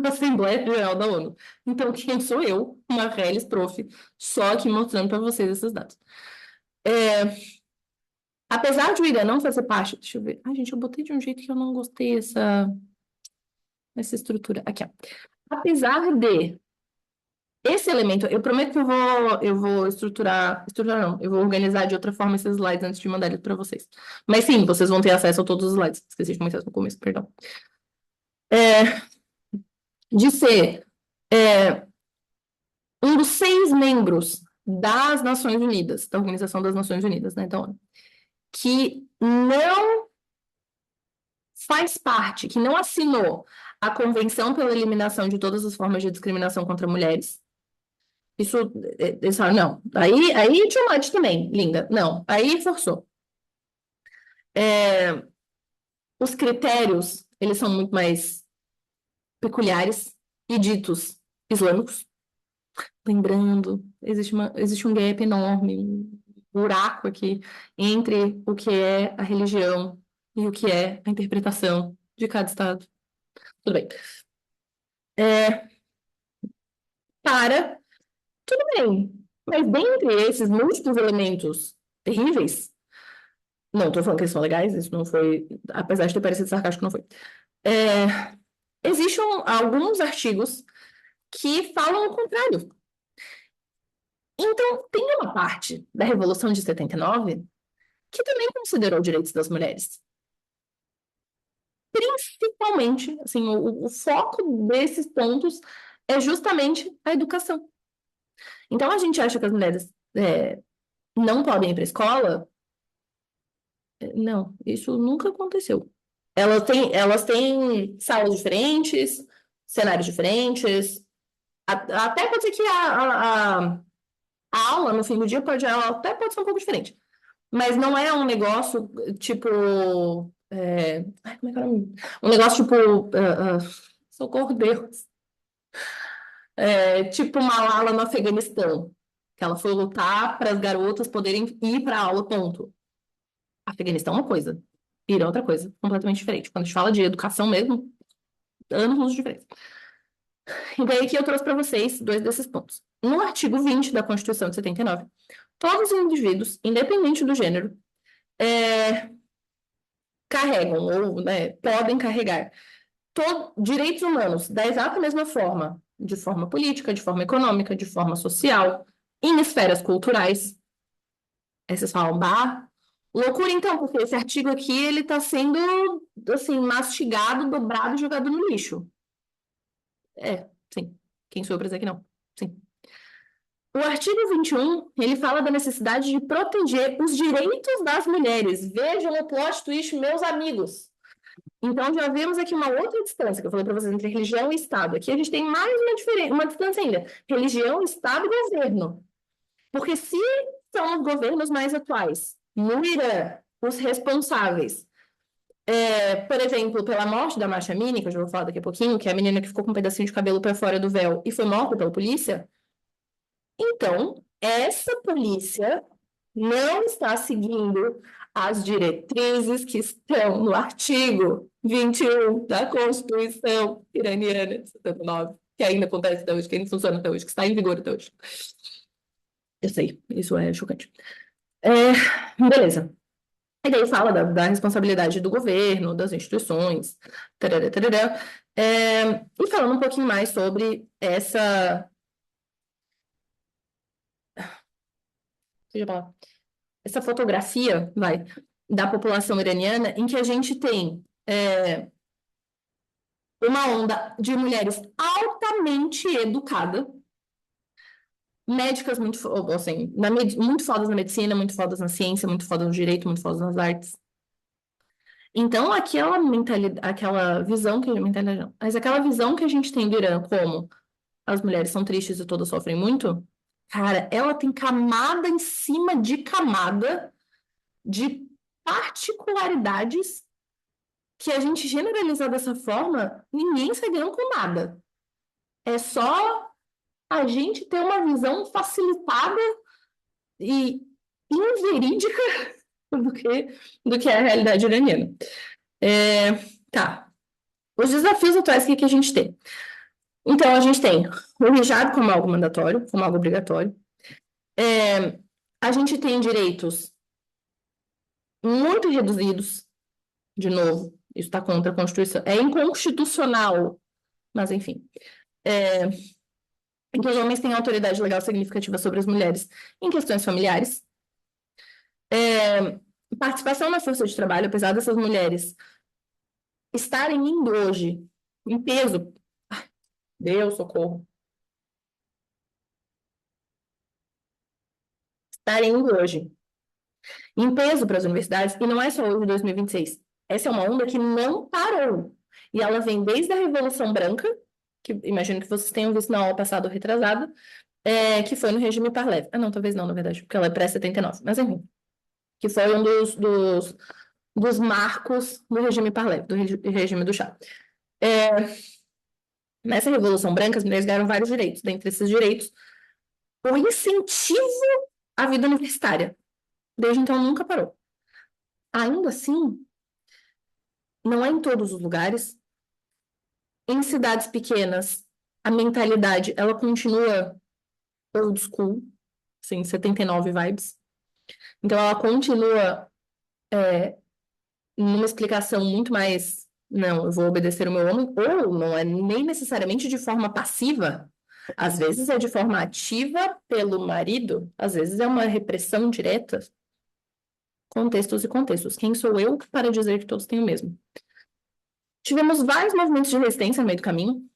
na Assembleia Geral da ONU. Então, quem sou eu, uma Reles prof, só aqui mostrando para vocês esses dados. Apesar de o Irã não fazer parte, deixa eu ver. Ai, gente, eu botei de um jeito que eu não gostei essa estrutura. Aqui, ó. Apesar de esse elemento, eu prometo que eu vou estruturar não, eu vou organizar de outra forma esses slides antes de mandar eles para vocês. Mas sim, vocês vão ter acesso a todos os slides. Esqueci de comentar isso no começo, perdão. De ser um dos 6 membros das Nações Unidas, da Organização das Nações Unidas, né? Então, que não faz parte, que não assinou a Convenção pela Eliminação de Todas as Formas de Discriminação contra Mulheres. Isso, eles falam, não. Aí too much também, linda. Não, aí forçou. Os critérios, eles são muito mais peculiares e ditos islâmicos. Lembrando, existe um gap enorme, um buraco aqui entre o que é a religião e o que é a interpretação de cada estado. Tudo bem. É, para, tudo bem. Mas dentre esses múltiplos elementos terríveis, não estou falando que eles são legais, isso não foi, apesar de ter parecido sarcástico, não foi. É, existem alguns artigos que falam o contrário. Então, tem uma parte da Revolução de 79 que também considerou direitos das mulheres. Principalmente, assim, o foco desses pontos é justamente a educação. Então, a gente acha que as mulheres não podem ir para a escola? Não, isso nunca aconteceu. Elas têm salas diferentes, cenários diferentes. Até pode ser que a aula, no fim do dia, até pode ser um pouco diferente. Mas não é um negócio tipo. Ai, como é que é o nome? Um negócio tipo. Socorro, Deus. Tipo Malala no Afeganistão. Que ela foi lutar para as garotas poderem ir para a aula, ponto. Afeganistão é uma coisa. Irã é outra coisa, completamente diferente. Quando a gente fala de educação mesmo, anos diferentes. E daí que eu trouxe para vocês dois desses pontos. No artigo 20 da Constituição de 79, todos os indivíduos, independente do gênero, carregam ou podem carregar direitos humanos da exata mesma forma, de forma política, de forma econômica, de forma social, em esferas culturais. Aí vocês falam, bah, loucura então, porque esse artigo aqui ele está sendo assim mastigado, dobrado e jogado no lixo. Sim. Quem sou eu para dizer que não? Sim. O artigo 21, ele fala da necessidade de proteger os direitos das mulheres. Vejam o plot twist, meus amigos. Então, já vemos aqui uma outra distância, que eu falei para vocês, entre religião e Estado. Aqui a gente tem mais uma distância ainda. Religião, Estado e governo. Porque se são os governos mais atuais, no Irã, os responsáveis, por exemplo, pela morte da Masha Amini, que eu já vou falar daqui a pouquinho, que é a menina que ficou com um pedacinho de cabelo para fora do véu e foi morta pela polícia, então, essa polícia não está seguindo as diretrizes que estão no artigo 21 da Constituição iraniana de 79, que ainda acontece até hoje, que ainda funciona até hoje, que está em vigor até hoje. Eu sei, isso é chocante. Beleza. E daí fala da responsabilidade do governo, das instituições, tarará, tarará. E falando um pouquinho mais sobre essa fotografia, da população iraniana, em que a gente tem uma onda de mulheres altamente educadas, médicas muito, assim, muito fodas na medicina, muito fodas na ciência, muito fodas no direito, muito fodas nas artes. Então, aquela mentalidade, aquela visão que mentalidade não, mas aquela visão que a gente tem do Irã como as mulheres são tristes e todas sofrem muito, cara, ela tem camada em cima de camada de particularidades que a gente generalizar dessa forma, ninguém sai ganhando com nada. É só a gente ter uma visão facilitada e inverídica do que é a realidade iraniana. Tá. Os desafios atuais que a gente tem. Então, a gente tem o hijab como algo mandatório, como algo obrigatório. A gente tem direitos muito reduzidos, de novo, isso está contra a Constituição. É inconstitucional, mas enfim. Em que os homens têm autoridade legal significativa sobre as mulheres em questões familiares. Participação na força de trabalho, apesar dessas mulheres estarem indo hoje em peso. Deus, socorro. Estarem indo hoje em peso para as universidades, e não é só hoje, 2026. Essa é uma onda que não parou. E ela vem desde a Revolução Branca, que imagino que vocês tenham visto na aula passada ou retrasada, que foi no regime Parlev. Ah, não, talvez não, na verdade, porque ela é pré-79. Mas enfim, que foi um dos marcos do regime Parlev, do regime do chá. Nessa Revolução Branca, as mulheres ganharam vários direitos. Dentre esses direitos, o incentivo à vida universitária. Desde então, nunca parou. Ainda assim, não é em todos os lugares. Em cidades pequenas, a mentalidade, ela continua old school, assim, 79 vibes. Então, ela continua numa explicação muito mais, não, eu vou obedecer o meu homem, ou não é nem necessariamente de forma passiva. Às vezes é de forma ativa pelo marido, às vezes é uma repressão direta. Contextos e contextos. Quem sou eu para dizer que todos têm o mesmo? Tivemos vários movimentos de resistência no meio do caminho.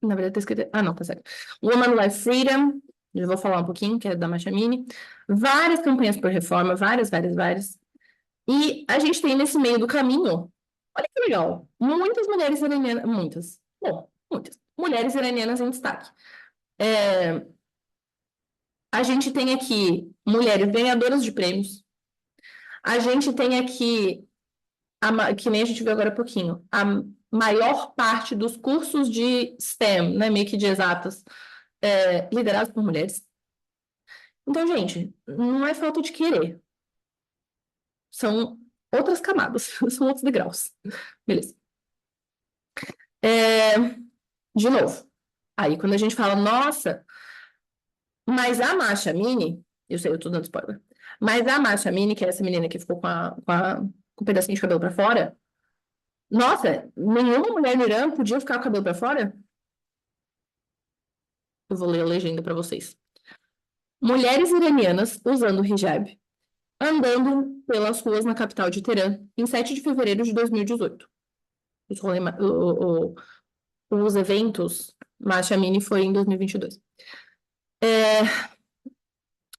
Na verdade, tá escrito. Ah, não, tá certo. Woman Life Freedom, já vou falar um pouquinho, que é da Machamini. Várias campanhas por reforma, várias. E a gente tem nesse meio do caminho, olha que legal, muitas mulheres iranianas, muitas mulheres iranianas em destaque. A gente tem aqui mulheres ganhadoras de prêmios. A gente tem aqui, que nem a gente viu agora há pouquinho, a maior parte dos cursos de STEM, né, meio que de exatas, liderados por mulheres. Então, gente, não é falta de querer. São outras camadas, são outros degraus. Beleza. De novo, aí quando a gente fala, nossa, mas a Masha Mini, eu sei, eu tô dando spoiler, mas a Masha Mini, que é essa menina que ficou com um pedacinho de cabelo pra fora, nossa, nenhuma mulher no Irã podia ficar com o cabelo pra fora? Eu vou ler a legenda pra vocês. Mulheres iranianas usando hijab, andando pelas ruas na capital de Teherã, em 7 de fevereiro de 2018. Os eventos, Masha Amini foi em 2022.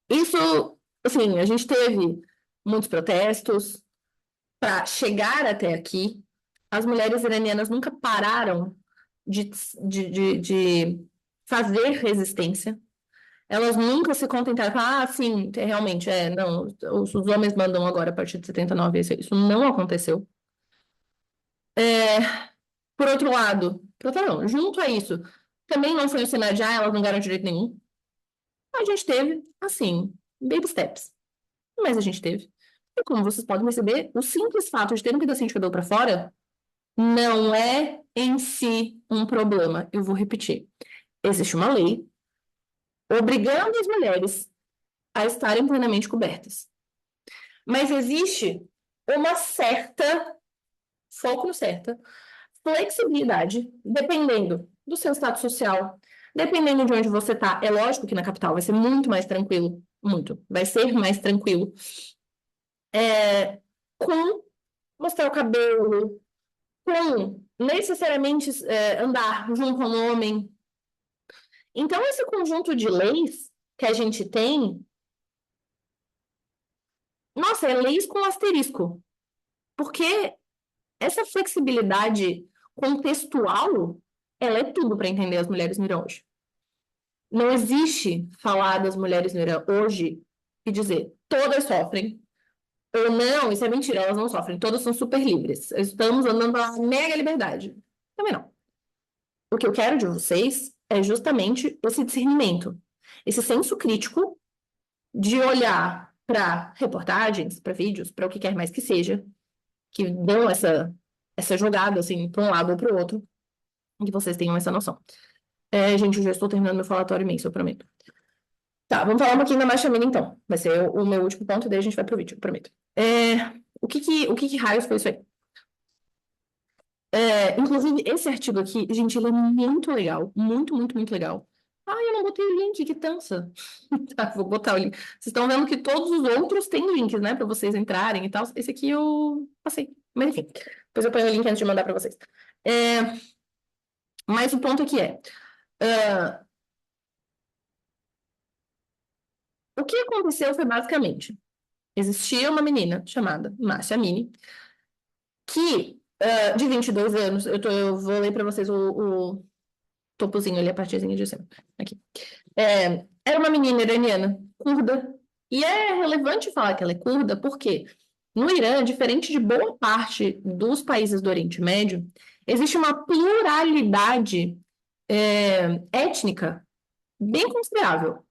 Isso, assim, a gente teve muitos protestos para chegar até aqui. As mulheres iranianas nunca pararam de fazer resistência. Elas nunca se contentaram com, sim, realmente, não, os homens mandam agora a partir de 79, isso não aconteceu. Por outro lado, não, junto a isso, também não foi um cenário de, elas não ganharam direito nenhum. A gente teve, assim, baby steps. Mas a gente teve. E como vocês podem perceber, o simples fato de ter um pedacinho de cabelo para fora não é em si um problema. Eu vou repetir. Existe uma lei obrigando as mulheres a estarem plenamente cobertas. Mas existe uma certa, foco no certa, flexibilidade, dependendo do seu status social, dependendo de onde você está. É lógico que na capital vai ser muito mais tranquilo, muito, vai ser mais tranquilo. Com mostrar o cabelo, com necessariamente andar junto a um homem. Então, esse conjunto de leis que a gente tem, nossa, é leis com asterisco, porque essa flexibilidade contextual, ela é tudo para entender as mulheres no Irã hoje. Não existe falar das mulheres no Irã hoje e dizer todas sofrem, ou não, isso é mentira, elas não sofrem, todas são super livres. Estamos andando para mega liberdade. Também não. O que eu quero de vocês é justamente esse discernimento, esse senso crítico de olhar para reportagens, para vídeos, para o que quer mais que seja, que dão essa jogada assim para um lado ou para o outro, e que vocês tenham essa noção. Gente, eu já estou terminando meu falatório imenso, eu prometo. Tá, vamos falar um pouquinho da marcha mínima, então. Vai ser o meu último ponto, e daí a gente vai pro vídeo, eu prometo. O que raios foi isso aí? Inclusive, esse artigo aqui, gente, ele é muito legal. Muito, muito, muito legal. Eu não botei o link, que tansa. Tá, vou botar o link. Vocês estão vendo que todos os outros têm links, né, para vocês entrarem e tal. Esse aqui eu passei. Mas enfim, depois eu ponho o link antes de mandar para vocês. Mas o ponto aqui o que aconteceu foi basicamente, existia uma menina chamada Márcia Amini, que, de 22 anos, eu vou ler para vocês o topozinho ali, a partezinha de cima. Aqui. Era uma menina iraniana, curda. E é relevante falar que ela é curda, porque no Irã, diferente de boa parte dos países do Oriente Médio, existe uma pluralidade étnica bem considerável.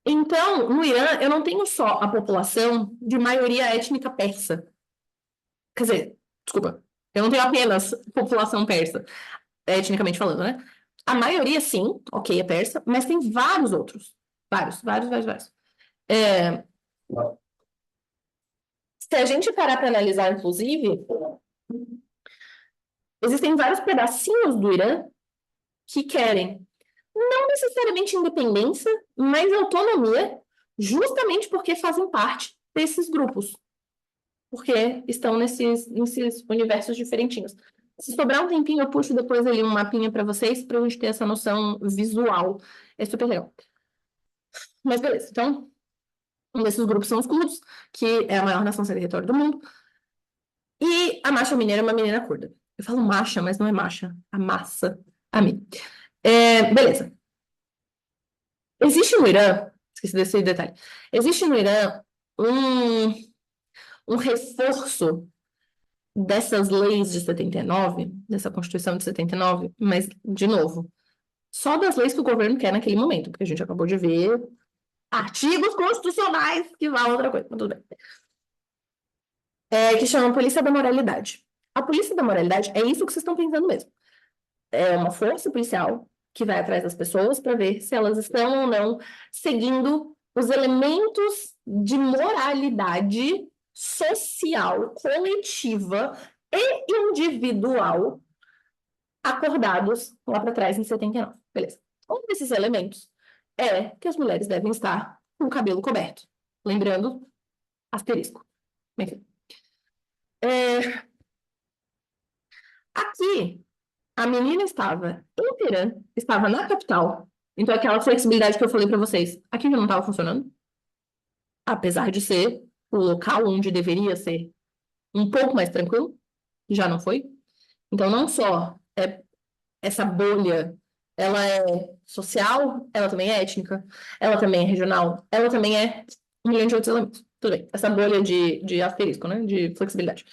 Então, no Irã, eu não tenho só a população de maioria étnica persa. Quer dizer, desculpa, eu não tenho apenas população persa, etnicamente falando, né? A maioria, sim, ok, é persa, mas tem vários outros. Vários, vários, vários, vários. É, se a gente parar para analisar, inclusive, existem vários pedacinhos do Irã que querem não necessariamente independência, mas autonomia, justamente porque fazem parte desses grupos, porque estão nesses universos diferentinhos. Se sobrar um tempinho, eu puxo depois ali um mapinha para vocês, para a gente ter essa noção visual. É super legal. Mas beleza, então, um desses grupos são os kurdos, que é a maior nação sem território do mundo. E a Masha Mineira é uma menina curda. Eu falo Masha, mas não é Masha. A massa. A mim. Beleza. Existe no Irã, esqueci desse detalhe, existe no Irã um reforço dessas leis de 79, dessa Constituição de 79, mas, de novo, só das leis que o governo quer naquele momento, porque a gente acabou de ver artigos constitucionais que vão outra coisa, mas tudo bem. Que chama Polícia da Moralidade. A Polícia da Moralidade é isso que vocês estão pensando mesmo. É uma força policial que vai atrás das pessoas para ver se elas estão ou não seguindo os elementos de moralidade social, coletiva e individual acordados lá para trás em 79. Beleza. Um desses elementos é que as mulheres devem estar com o cabelo coberto. Lembrando, asterisco. Enfim. Aqui, a menina estava em Teherã, estava na capital. Então, aquela flexibilidade que eu falei para vocês, aqui já não estava funcionando. Apesar de ser o local onde deveria ser um pouco mais tranquilo, já não foi. Então, não só essa bolha, ela é social, ela também é étnica, ela também é regional, ela também é um milhão de outros elementos. Tudo bem. Essa bolha de asterisco, né? De flexibilidade.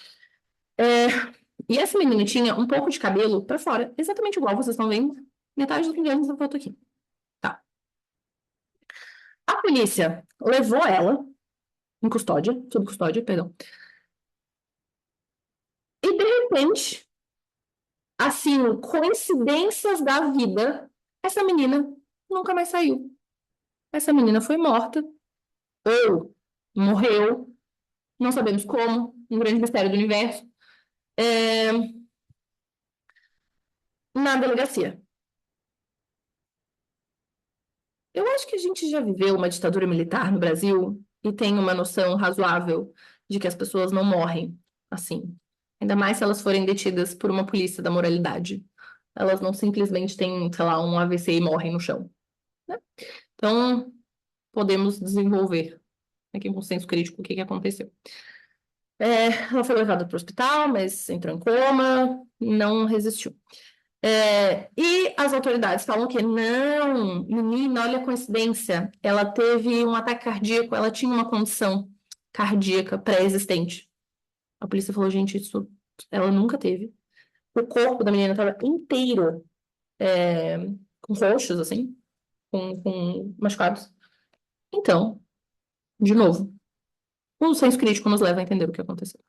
E essa menina tinha um pouco de cabelo para fora, exatamente igual vocês estão vendo, metade do que vemos na foto aqui. Tá. A polícia levou ela em custódia, sob custódia, perdão. E de repente, assim, coincidências da vida, essa menina nunca mais saiu. Essa menina foi morta, ou morreu, não sabemos como, um grande mistério do universo, é, na delegacia. Eu acho que a gente já viveu uma ditadura militar no Brasil e tem uma noção razoável de que as pessoas não morrem assim. Ainda mais se elas forem detidas por uma polícia da moralidade. Elas não simplesmente têm, sei lá, um AVC e morrem no chão, né? Então, podemos desenvolver aqui com senso crítico o que aconteceu. Ela foi levada para o hospital, mas entrou em coma, não resistiu. E as autoridades falam que não, menina, olha a coincidência. Ela teve um ataque cardíaco, ela tinha uma condição cardíaca pré-existente. A polícia falou, gente, isso ela nunca teve. O corpo da menina estava inteiro, é, com roxos, assim, com machucados. Então, de novo, o senso crítico nos leva a entender o que aconteceu.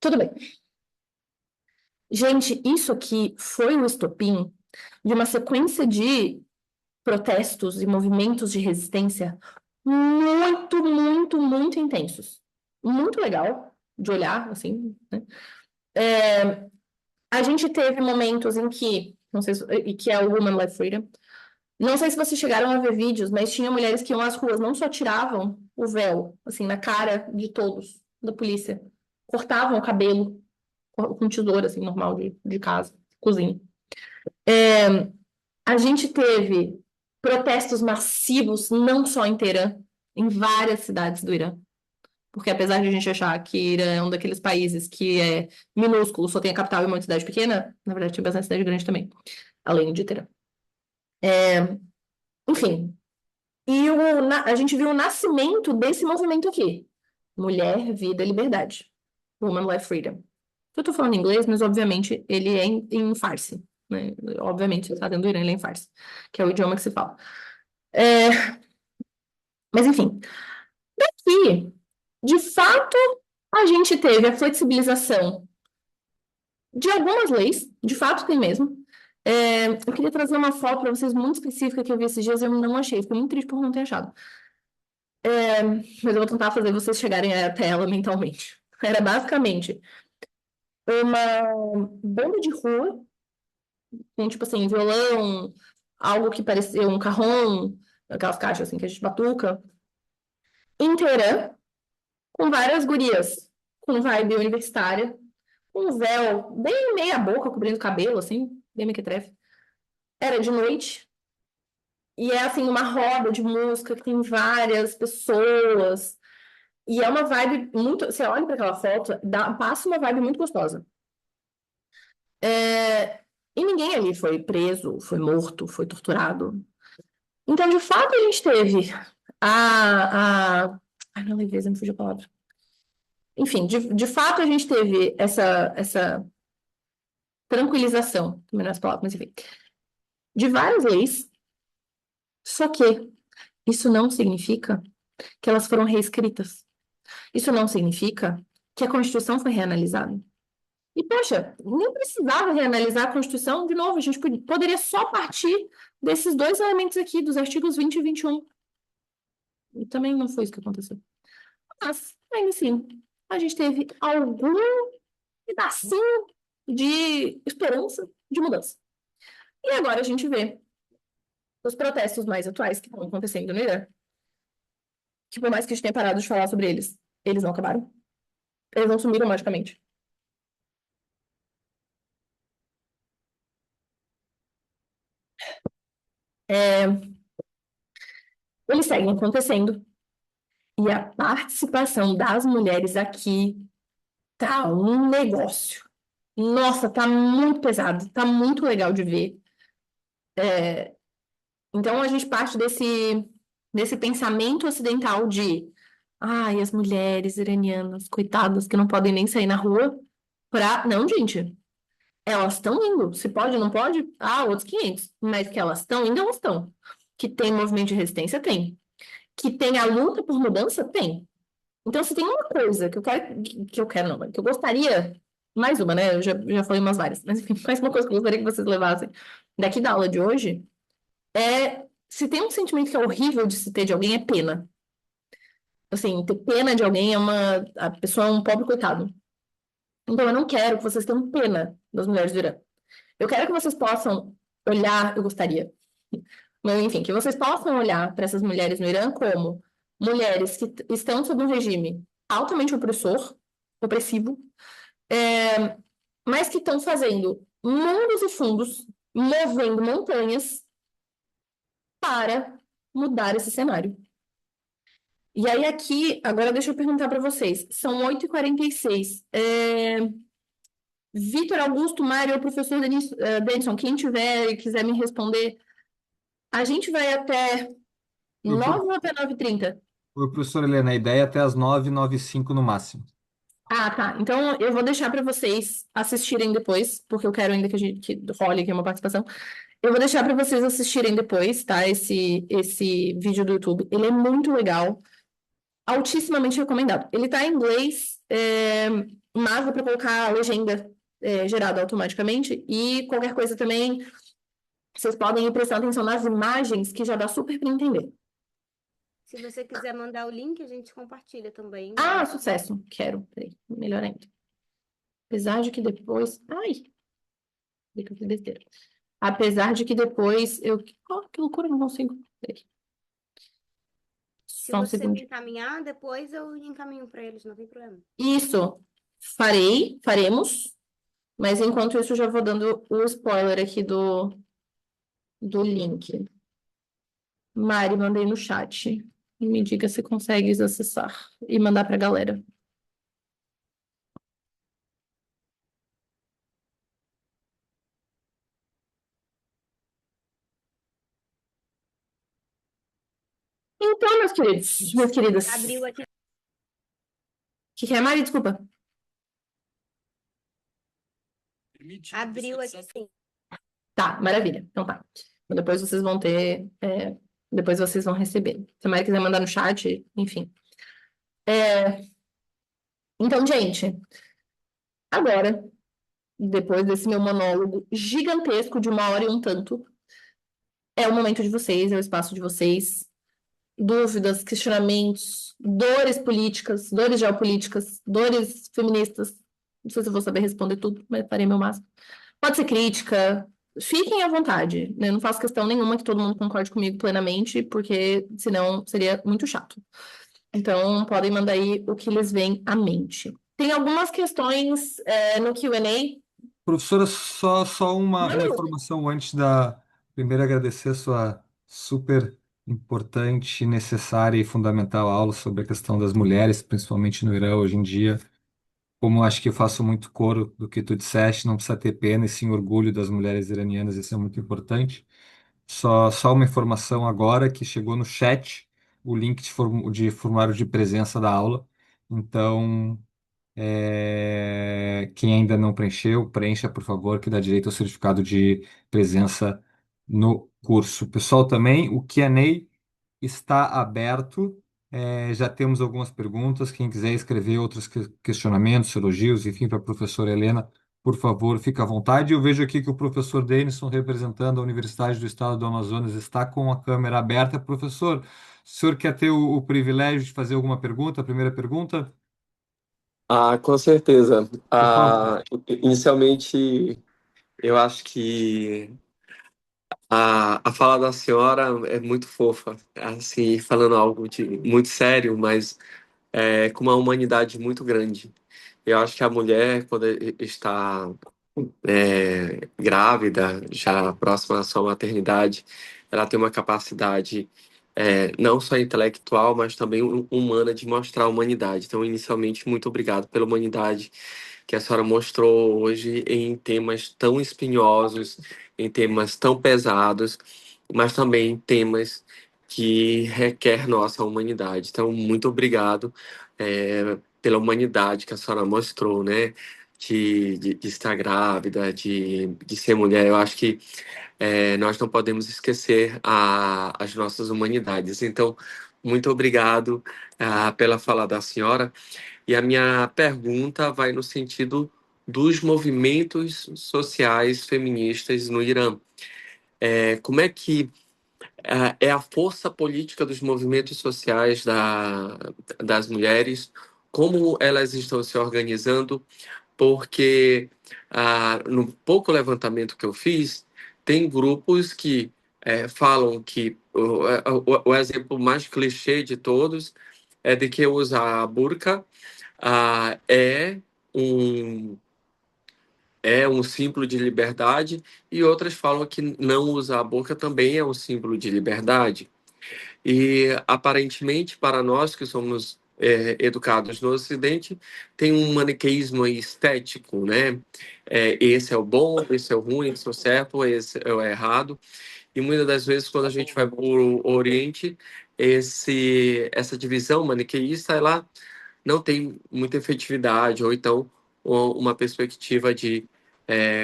Tudo bem. Gente, isso aqui foi o estopim de uma sequência de protestos e movimentos de resistência muito, muito, muito intensos. Muito legal de olhar, assim, né? A gente teve momentos em que, não sei se, e que é o Women Life Freedom, não sei se vocês chegaram a ver vídeos, mas tinha mulheres que iam às ruas, não só tiravam o véu, assim, na cara de todos, da polícia, cortavam o cabelo com tesoura, assim, normal de casa, cozinha. A gente teve protestos massivos, não só em Teherã, em várias cidades do Irã. Porque apesar de a gente achar que Irã é um daqueles países que é minúsculo, só tem a capital e uma cidade pequena, na verdade tinha bastante cidade grande também, além de Teherã. Enfim, e a gente viu o nascimento desse movimento aqui. Mulher, vida, liberdade. Woman, Life, Freedom. Eu tô falando inglês, mas obviamente ele é em Farsi, né? Obviamente, você está dentro do Irã, ele é em Farsi, que é o idioma que se fala. É, mas enfim, daqui, de fato, a gente teve a flexibilização de algumas leis, de fato tem mesmo. Eu queria trazer uma foto para vocês muito específica que eu vi esses dias e eu não achei, fico muito triste por não ter achado. Mas eu vou tentar fazer vocês chegarem até ela mentalmente. Era basicamente uma banda de rua, com tipo assim, violão, algo que parecia um cajón, aquelas caixas assim que a gente batuca, inteira, com várias gurias, com vibe universitária, um véu bem meia boca, cobrindo o cabelo, assim, bem mequetrefe. Era de noite, e é assim, uma roda de música que tem várias pessoas. E é uma vibe muito. Você olha para aquela foto, passa uma vibe muito gostosa. E ninguém ali foi preso, foi morto, foi torturado. Então, de fato, a gente teve Ai, não, leveza, me fugiu a palavra. Enfim, de fato, a gente teve essa tranquilização, também não é essa palavra, mas enfim, de várias leis, só que isso não significa que elas foram reescritas. Isso não significa que a Constituição foi reanalisada. E, poxa, nem precisava reanalisar a Constituição de novo, a gente poderia só partir desses dois elementos aqui, dos artigos 20 e 21. E também não foi isso que aconteceu. Mas, ainda assim, a gente teve algum pedacinho de esperança de mudança. E agora a gente vê os protestos mais atuais que estão acontecendo no Irã, que por mais que a gente tenha parado de falar sobre eles, eles não acabaram. Eles não sumiram magicamente. É, eles seguem acontecendo. E a participação das mulheres aqui tá um negócio. Nossa, tá muito pesado, tá muito legal de ver. Então a gente parte desse pensamento ocidental de ai, as mulheres iranianas, coitadas, que não podem nem sair na rua, pra. Não, gente, elas estão indo. Se pode ou não pode, outros 500. Mas que elas estão indo, elas estão. Que tem movimento de resistência, tem. Que tem a luta por mudança, tem. Então, se tem uma coisa que eu quero, não, que eu gostaria, mais uma, né? Eu já falei umas várias, mas enfim, mais uma coisa que eu gostaria que vocês levassem daqui da aula de hoje se tem um sentimento que é horrível de se ter de alguém, é pena. Assim, ter pena de alguém a pessoa é um pobre coitado. Então, eu não quero que vocês tenham pena das mulheres do Irã. Eu quero que vocês possam olhar, eu gostaria, mas enfim, que vocês possam olhar para essas mulheres no Irã como mulheres que estão sob um regime altamente opressivo, é, mas que estão fazendo mundos e fundos, movendo montanhas para mudar esse cenário. E aí aqui, agora deixa eu perguntar para vocês, são 8h46. Vitor Augusto, Mário, ou professor Denison, quem tiver e quiser me responder, a gente vai até Oi, 9 ou até 9h30? professora Helena, a ideia é até as 9h, 9h05 no máximo. Ah, tá. Então eu vou deixar para vocês assistirem depois, porque eu quero ainda que a gente que role aqui uma participação. Eu vou deixar para vocês assistirem depois, tá? Esse vídeo do YouTube. Ele é muito legal, altissimamente recomendado. Ele tá em inglês, mas dá para colocar a legenda gerada automaticamente. E qualquer coisa também, vocês podem ir prestando atenção nas imagens, que já dá super para entender. Se você quiser mandar o link, a gente compartilha também. Ah, sucesso. Quero. Peraí, melhor ainda. Apesar de que depois. Ai, que eu fiz besteira. Apesar de que depois eu. Oh, que loucura, não consigo. Peraí. Se Só um você me segundo. encaminhar, depois eu encaminho para eles, não tem problema. Isso. Faremos. Mas enquanto isso, eu já vou dando o spoiler aqui do link. Mari, mandei no chat. Me diga se consegues acessar e mandar pra galera. Então, meus queridos, minhas queridas. Abriu aqui. O que que é, Mari? Desculpa. Abriu aqui, sim. Tá, maravilha. Então tá. Então, depois vocês vão ter. Depois vocês vão receber. Se a Maria quiser mandar no chat, enfim. Então, gente, agora, depois desse meu monólogo gigantesco de 1 hora e um tanto, é o momento de vocês, é o espaço de vocês. Dúvidas, questionamentos, dores políticas, dores geopolíticas, dores feministas. Não sei se eu vou saber responder tudo, mas farei meu máximo. Pode ser crítica, fiquem à vontade, né? Eu não faço questão nenhuma que todo mundo concorde comigo plenamente, porque senão seria muito chato. Então, podem mandar aí o que lhes vem à mente. Tem algumas questões no Q&A. Professora, só uma Manda, Lu. informação antes da. Primeiro, agradecer a sua super importante, necessária e fundamental aula sobre a questão das mulheres, principalmente no Irã hoje em dia. Como acho que eu faço muito coro do que tu disseste, não precisa ter pena e sim orgulho das mulheres iranianas, isso é muito importante. Só uma informação agora que chegou no chat o link de formulário de presença da aula. Então. Quem ainda não preencheu, preencha, por favor, que dá direito ao certificado de presença no curso. Pessoal, também o Q&A está aberto. Já temos algumas perguntas. Quem quiser escrever outros questionamentos, elogios, enfim, para a professora Helena, por favor, fique à vontade. Eu vejo aqui que o professor Denison, representando a Universidade do Estado do Amazonas, está com a câmera aberta. Professor, o senhor quer ter o privilégio de fazer alguma pergunta? A primeira pergunta? Com certeza. Por favor. Inicialmente, eu acho que a fala da senhora é muito fofa, assim, falando algo de muito sério, mas com uma humanidade muito grande. Eu acho que a mulher, quando está grávida, já próxima à sua maternidade, ela tem uma capacidade não só intelectual, mas também humana de mostrar a humanidade. Então, inicialmente, muito obrigado pela humanidade que a senhora mostrou hoje em temas tão espinhosos, em temas tão pesados, mas também temas que requer nossa humanidade. Então, muito obrigado pela humanidade que a senhora mostrou, né? De estar grávida, de ser mulher. Eu acho que nós não podemos esquecer as nossas humanidades. Então, muito obrigado pela fala da senhora. E a minha pergunta vai no sentido dos movimentos sociais feministas no Irã. Como é que é a força política dos movimentos sociais das mulheres? Como elas estão se organizando? Porque no pouco levantamento que eu fiz, tem grupos que falam que o exemplo mais clichê de todos é de que usar a burca é um símbolo de liberdade, e outras falam que não usar a burca também é um símbolo de liberdade. E aparentemente, para nós que somos educados no Ocidente, tem um maniqueísmo estético, né? Esse é o bom, esse é o ruim, esse é o certo, esse é o errado. E muitas das vezes, quando a gente vai para o Oriente, essa divisão maniqueísta, ela não tem muita efetividade, ou então uma perspectiva de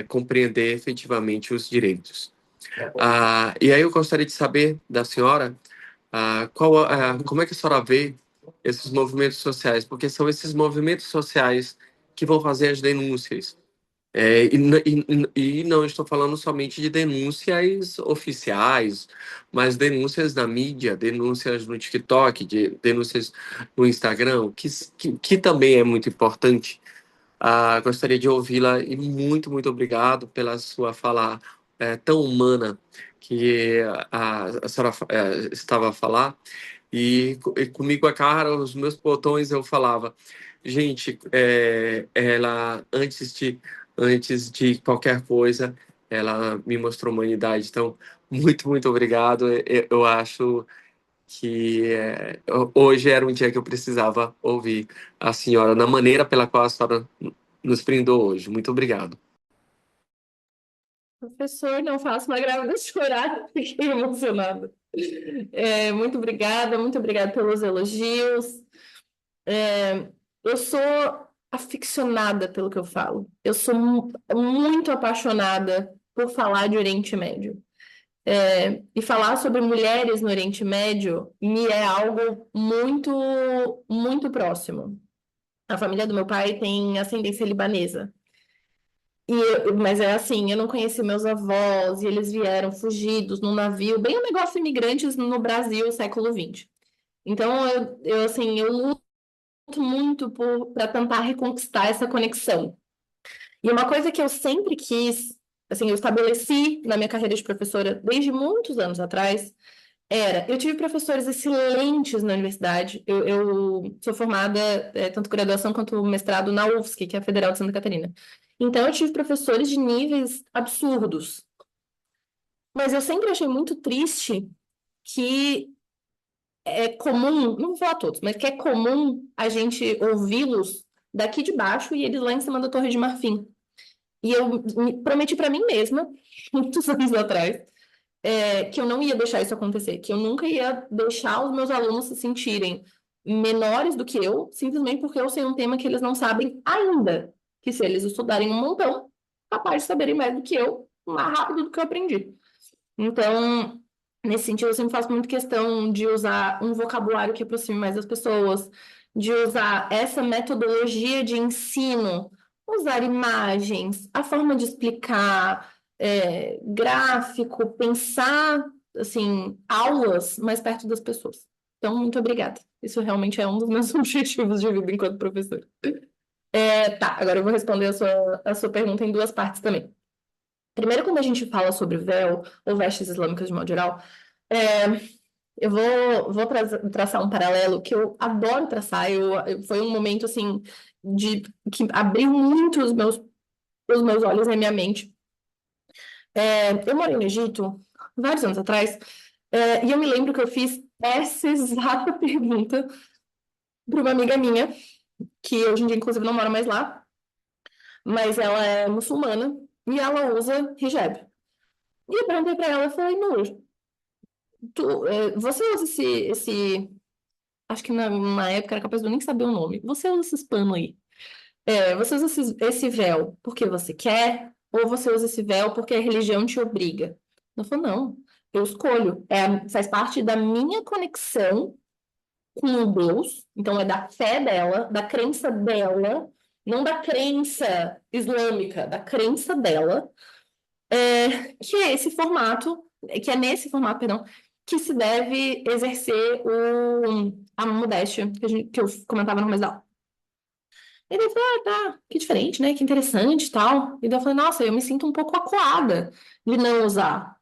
compreender efetivamente os direitos. E aí eu gostaria de saber da senhora como é que a senhora vê esses movimentos sociais, porque são esses movimentos sociais que vão fazer as denúncias. E não estou falando somente de denúncias oficiais, mas denúncias na mídia, denúncias no TikTok, denúncias no Instagram, que também é muito importante. Gostaria de ouvi-la e muito, muito obrigado pela sua fala tão humana que a senhora estava a falar. E comigo, a cara, os meus botões, eu falava, gente, ela, antes de qualquer coisa, ela me mostrou humanidade. Então, muito, muito obrigado. Eu acho que hoje era um dia que eu precisava ouvir a senhora na maneira pela qual a senhora nos brindou hoje. Muito obrigado. Professor, não faça uma grávida chorar, fiquei emocionada. Muito obrigada pelos elogios. Eu sou aficionada pelo que eu falo. Eu sou muito apaixonada por falar de Oriente Médio. E falar sobre mulheres no Oriente Médio me é algo muito, muito próximo. A família do meu pai tem ascendência libanesa. Mas é assim, eu não conheci meus avós e eles vieram fugidos num navio, bem um negócio imigrantes no Brasil, século XX. Então, assim, eu luto muito para tentar reconquistar essa conexão. E uma coisa que eu sempre quis, assim, eu estabeleci na minha carreira de professora desde muitos anos atrás, eu tive professores excelentes na universidade. Eu sou formada, tanto graduação quanto mestrado na UFSC, que é a Federal de Santa Catarina. Então, eu tive professores de níveis absurdos. Mas eu sempre achei muito triste que é comum, não vou falar todos, mas que é comum a gente ouvi-los daqui de baixo e eles lá em cima da Torre de Marfim. E eu prometi para mim mesma, muitos anos atrás, que eu não ia deixar isso acontecer, que eu nunca ia deixar os meus alunos se sentirem menores do que eu, simplesmente porque eu sei um tema que eles não sabem ainda, que se eles estudarem um montão, capaz de saberem mais do que eu, mais rápido do que eu aprendi. Então, nesse sentido, eu sempre faço muito questão de usar um vocabulário que aproxime mais as pessoas, de usar essa metodologia de ensino, usar imagens, a forma de explicar, gráfico, pensar, assim, aulas mais perto das pessoas. Então, muito obrigada. Isso realmente é um dos meus objetivos de vida enquanto professora. Tá, agora eu vou responder a sua pergunta em duas partes também. Primeiro, quando a gente fala sobre véu ou vestes islâmicas de modo geral, eu vou traçar um paralelo que eu adoro traçar. Foi um momento, assim, que abriu muito os meus olhos e a minha mente. Eu morei no Egito vários anos atrás, e eu me lembro que eu fiz essa exata pergunta para uma amiga minha, que hoje em dia, inclusive, não mora mais lá, mas ela é muçulmana e ela usa hijab. E eu perguntei para ela, eu falei, Nur, você usa acho que na época era capaz de eu nem saber o nome. Você usa esses panos aí. Você usa esse véu porque você quer? Ou você usa esse véu porque a religião te obriga? Ela falou, não, eu escolho. Faz parte da minha conexão com o Deus. Então, é da fé dela, da crença dela, não da crença islâmica, da crença dela, que é esse formato, que é nesse formato, perdão, que se deve exercer a modéstia que eu comentava no começo da aula. E daí eu falei, tá, que diferente, né? Que interessante e tal. E daí eu falei, nossa, eu me sinto um pouco acuada de não usar.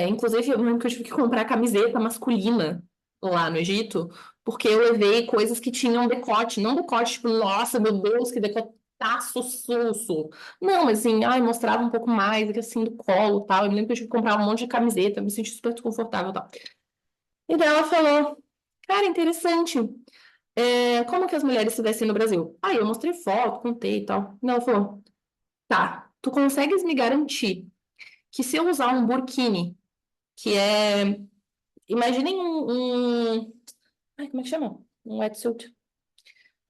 Inclusive, eu lembro que eu tive que comprar camiseta masculina lá no Egito, porque eu levei coisas que tinham decote, não decote, tipo, nossa, meu Deus, que decotaço susso. Não, mas assim, ai, mostrava um pouco mais, aqui assim, do colo e tal. Eu me lembro que eu tive que comprar um monte de camiseta, eu me senti super desconfortável e tal. E daí ela falou, cara, interessante. Como que as mulheres se vestem no Brasil? Aí eu mostrei foto, contei e tal. Não, ela falou, tá, tu consegues me garantir que se eu usar um burkini, que imaginem ai, como é que chama? Um wetsuit.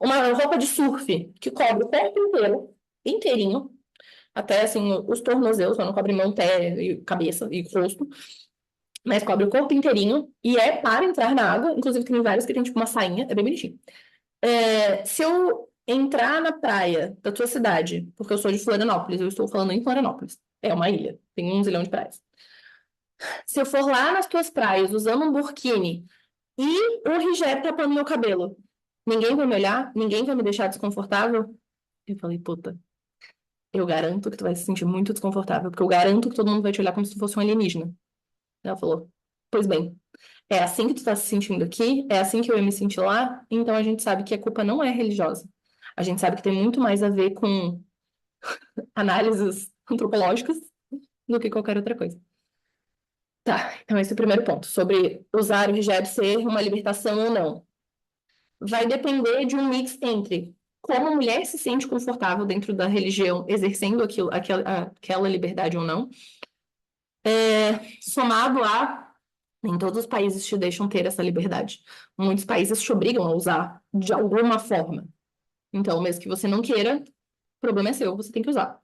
Uma roupa de surf que cobre o corpo inteiro, inteirinho, até assim, os tornozelos, só não cobre mão, pé, e cabeça e rosto, mas cobre o corpo inteirinho e é para entrar na água. Inclusive, tem vários que tem tipo uma sainha, é bem bonitinho. Se eu entrar na praia da tua cidade, porque eu sou de Florianópolis, eu estou falando em Florianópolis, é uma ilha, tem 1 zilhão de praias. Se eu for lá nas tuas praias usando um burkini e um hijab tapando meu cabelo, ninguém vai me olhar? Ninguém vai me deixar desconfortável? Eu falei, puta, eu garanto que tu vai se sentir muito desconfortável, porque eu garanto que todo mundo vai te olhar como se tu fosse um alienígena. Ela falou, pois bem, é assim que tu tá se sentindo aqui, é assim que eu ia me sentir lá, então a gente sabe que a culpa não é religiosa. A gente sabe que tem muito mais a ver com análises antropológicas do que qualquer outra coisa. Tá, então esse é o primeiro ponto, sobre usar o hijab ser uma libertação ou não. Vai depender de um mix entre como a mulher se sente confortável dentro da religião, exercendo aquela liberdade ou não, somado a nem todos os países te deixam ter essa liberdade. Muitos países te obrigam a usar de alguma forma. Então, mesmo que você não queira, o problema é seu, você tem que usar.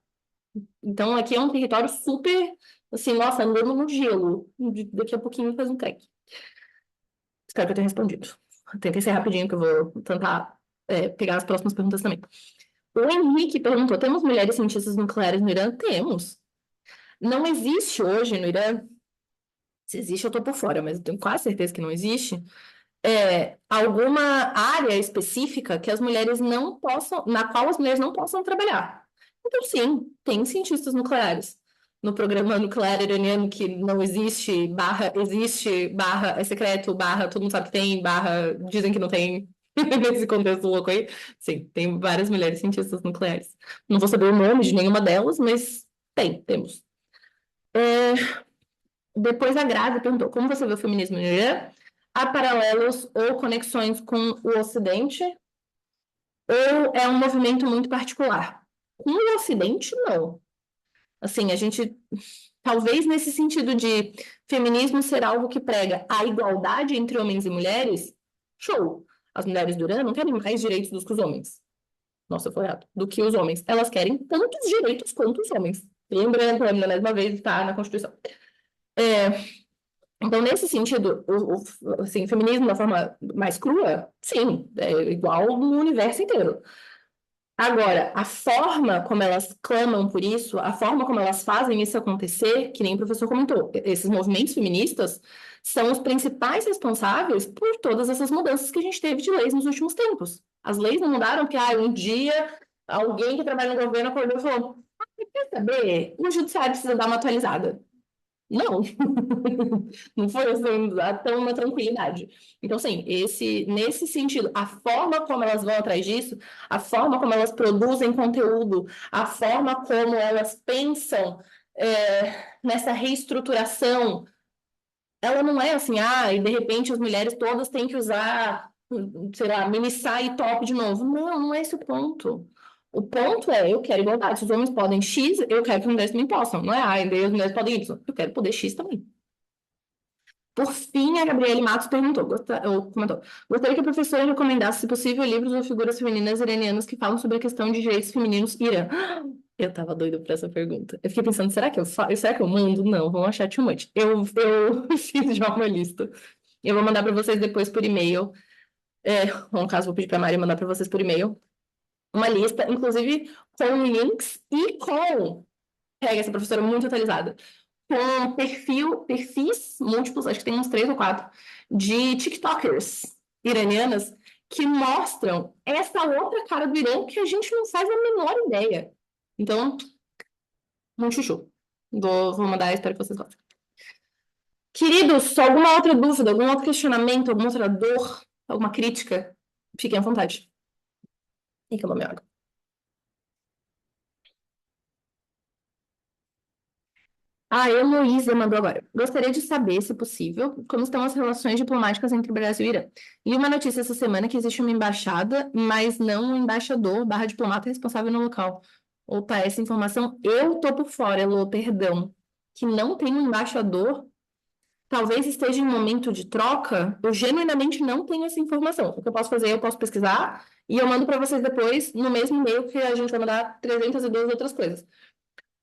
Então, aqui é um território super, assim, nossa, andando no gelo. Daqui a pouquinho faz um crack. Espero que eu tenha respondido. Tentei ser rapidinho, que eu vou tentar pegar as próximas perguntas também. O Henrique perguntou: temos mulheres cientistas nucleares no Irã? Temos. Não existe hoje no Irã, se existe eu tô por fora, mas eu tenho quase certeza que não existe, alguma área específica que as mulheres não possam, na qual as mulheres não possam trabalhar. Então, sim, tem cientistas nucleares. No programa nuclear iraniano que não existe, barra, existe, barra, é secreto, barra, todo mundo sabe que tem, barra, dizem que não tem, nesse contexto louco aí. Sim, tem várias mulheres cientistas nucleares. Não vou saber o nome de nenhuma delas, mas temos. Depois a Grazi perguntou: como você vê o feminismo no Irã? Há paralelos ou conexões com o Ocidente? Ou é um movimento muito particular? Com o Ocidente, não. Assim, a gente, talvez nesse sentido de feminismo ser algo que prega a igualdade entre homens e mulheres, show. As mulheres do Irã não querem mais direitos do que os homens. Nossa, foi errado. Do que os homens. Elas querem tantos direitos quanto os homens. Lembrando, mais uma vez, está na Constituição. Então, nesse sentido, assim, o feminismo da forma mais crua, sim, é igual no universo inteiro. Agora, a forma como elas clamam por isso, a forma como elas fazem isso acontecer, que nem o professor comentou, esses movimentos feministas são os principais responsáveis por todas essas mudanças que a gente teve de leis nos últimos tempos. As leis não mudaram porque, um dia, alguém que trabalha no governo acordou e falou: quer saber? O judiciário precisa dar uma atualizada. Não, não foi assim, tão uma tranquilidade. Então, assim, nesse sentido, a forma como elas vão atrás disso, a forma como elas produzem conteúdo, a forma como elas pensam nessa reestruturação, ela não é assim, e de repente as mulheres todas têm que usar, sei lá, mini saia e top de novo. Não, não é esse o ponto. O ponto é, eu quero igualdade. Se os homens podem X, eu quero que as mulheres também possam. Não é, daí as mulheres podem Y. Eu quero poder X também. Por fim, a Gabriele Matos perguntou, ou comentou: gostaria que a professora recomendasse, se possível, livros ou figuras femininas iranianas que falam sobre a questão de direitos femininos Irã. Eu tava doido por essa pergunta. Eu fiquei pensando, será que eu mando? Não, vão achar too much. Eu fiz já uma lista. Eu vou mandar para vocês depois por e-mail. No caso, vou pedir para a Mari mandar para vocês por e-mail uma lista, inclusive com links e com, pega essa professora muito atualizada, com perfis múltiplos, acho que tem uns 3 ou 4, de TikTokers iranianas que mostram essa outra cara do Irã que a gente não faz a menor ideia. Então, muito chuchu. Vou mandar, espero que vocês gostem. Queridos, alguma outra dúvida, algum outro questionamento, alguma outra dor, alguma crítica? Fiquem à vontade. E acabou minha água. A Heloísa mandou agora. Gostaria de saber, se possível, como estão as relações diplomáticas entre Brasil e Irã. E uma notícia essa semana que existe uma embaixada, mas não um embaixador / diplomata responsável no local. Opa, essa informação eu tô por fora, Elô, perdão. Que não tem um embaixador, talvez esteja em um momento de troca, eu genuinamente não tenho essa informação. O que eu posso fazer, eu posso pesquisar e eu mando para vocês depois, no mesmo e-mail que a gente vai mandar 302 outras coisas.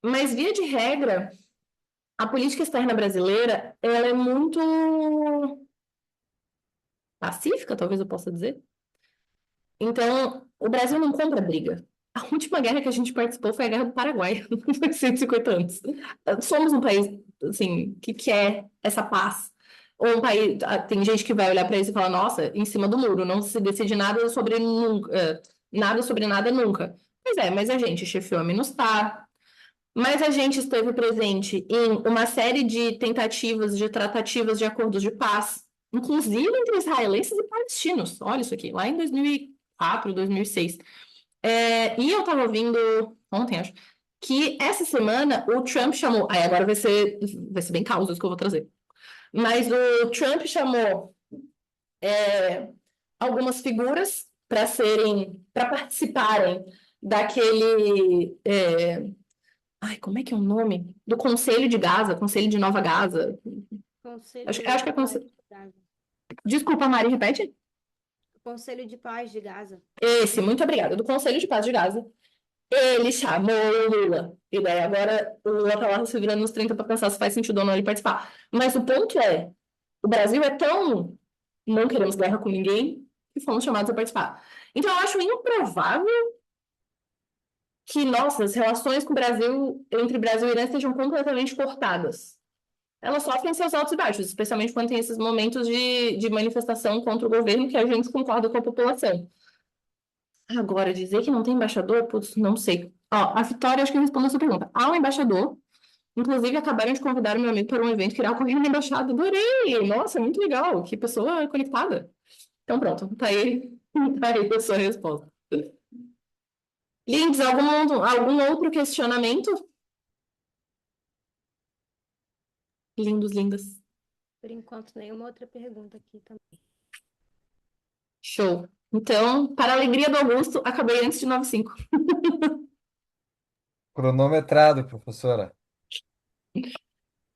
Mas, via de regra, a política externa brasileira, ela é muito pacífica, talvez eu possa dizer. Então, o Brasil não compra briga. A última guerra que a gente participou foi a Guerra do Paraguai, foi 150 anos. Somos um país, assim, que quer essa paz. Ou um país, tem gente que vai olhar para isso e falar, nossa, em cima do muro, não se decide nada sobre nada nunca. Pois é, mas a gente chefiou a MINUSTAH, mas a gente esteve presente em uma série de tentativas, de tratativas de acordos de paz, inclusive entre israelenses e palestinos. Olha isso aqui, lá em 2004, 2006. E eu estava ouvindo ontem, acho, que essa semana o Trump chamou. Aí agora vai ser bem caos isso que eu vou trazer. Mas o Trump chamou algumas figuras para participarem daquele. Como é que é o nome? Do Conselho de Gaza, Conselho de Nova Gaza. Conselho Acho que é Conselho. de Gaza. Desculpa, Mari, repete? Conselho de Paz de Gaza. Esse, muito obrigada, do Conselho de Paz de Gaza. Ele chamou o Lula. E daí agora o Lula tá lá se virando nos 30 para pensar se faz sentido ou não ele participar. Mas o ponto é, o Brasil é tão não queremos guerra com ninguém que fomos chamados a participar. Então eu acho improvável que nossas relações com o Brasil, entre Brasil e Irã, estejam completamente cortadas. Elas sofrem seus altos e baixos, especialmente quando tem esses momentos de manifestação contra o governo que a gente concorda com a população. Agora, dizer que não tem embaixador, putz, não sei. Ó, a Vitória, acho que respondeu a sua pergunta. Há um embaixador, inclusive acabaram de convidar o meu amigo para um evento que irá ocorrer na embaixada. Adorei! Nossa, muito legal, que pessoa conectada. Então pronto, tá aí a sua resposta. Lindes, algum outro questionamento? Lindos, lindas. Por enquanto, nenhuma outra pergunta aqui também. Show. Então, para a alegria do Augusto, acabei antes de 9h05. Cronometrado, professora.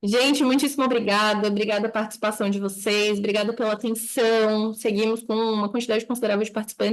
Gente, muitíssimo obrigada. Obrigada a participação de vocês. Obrigada pela atenção. Seguimos com uma quantidade considerável de participantes.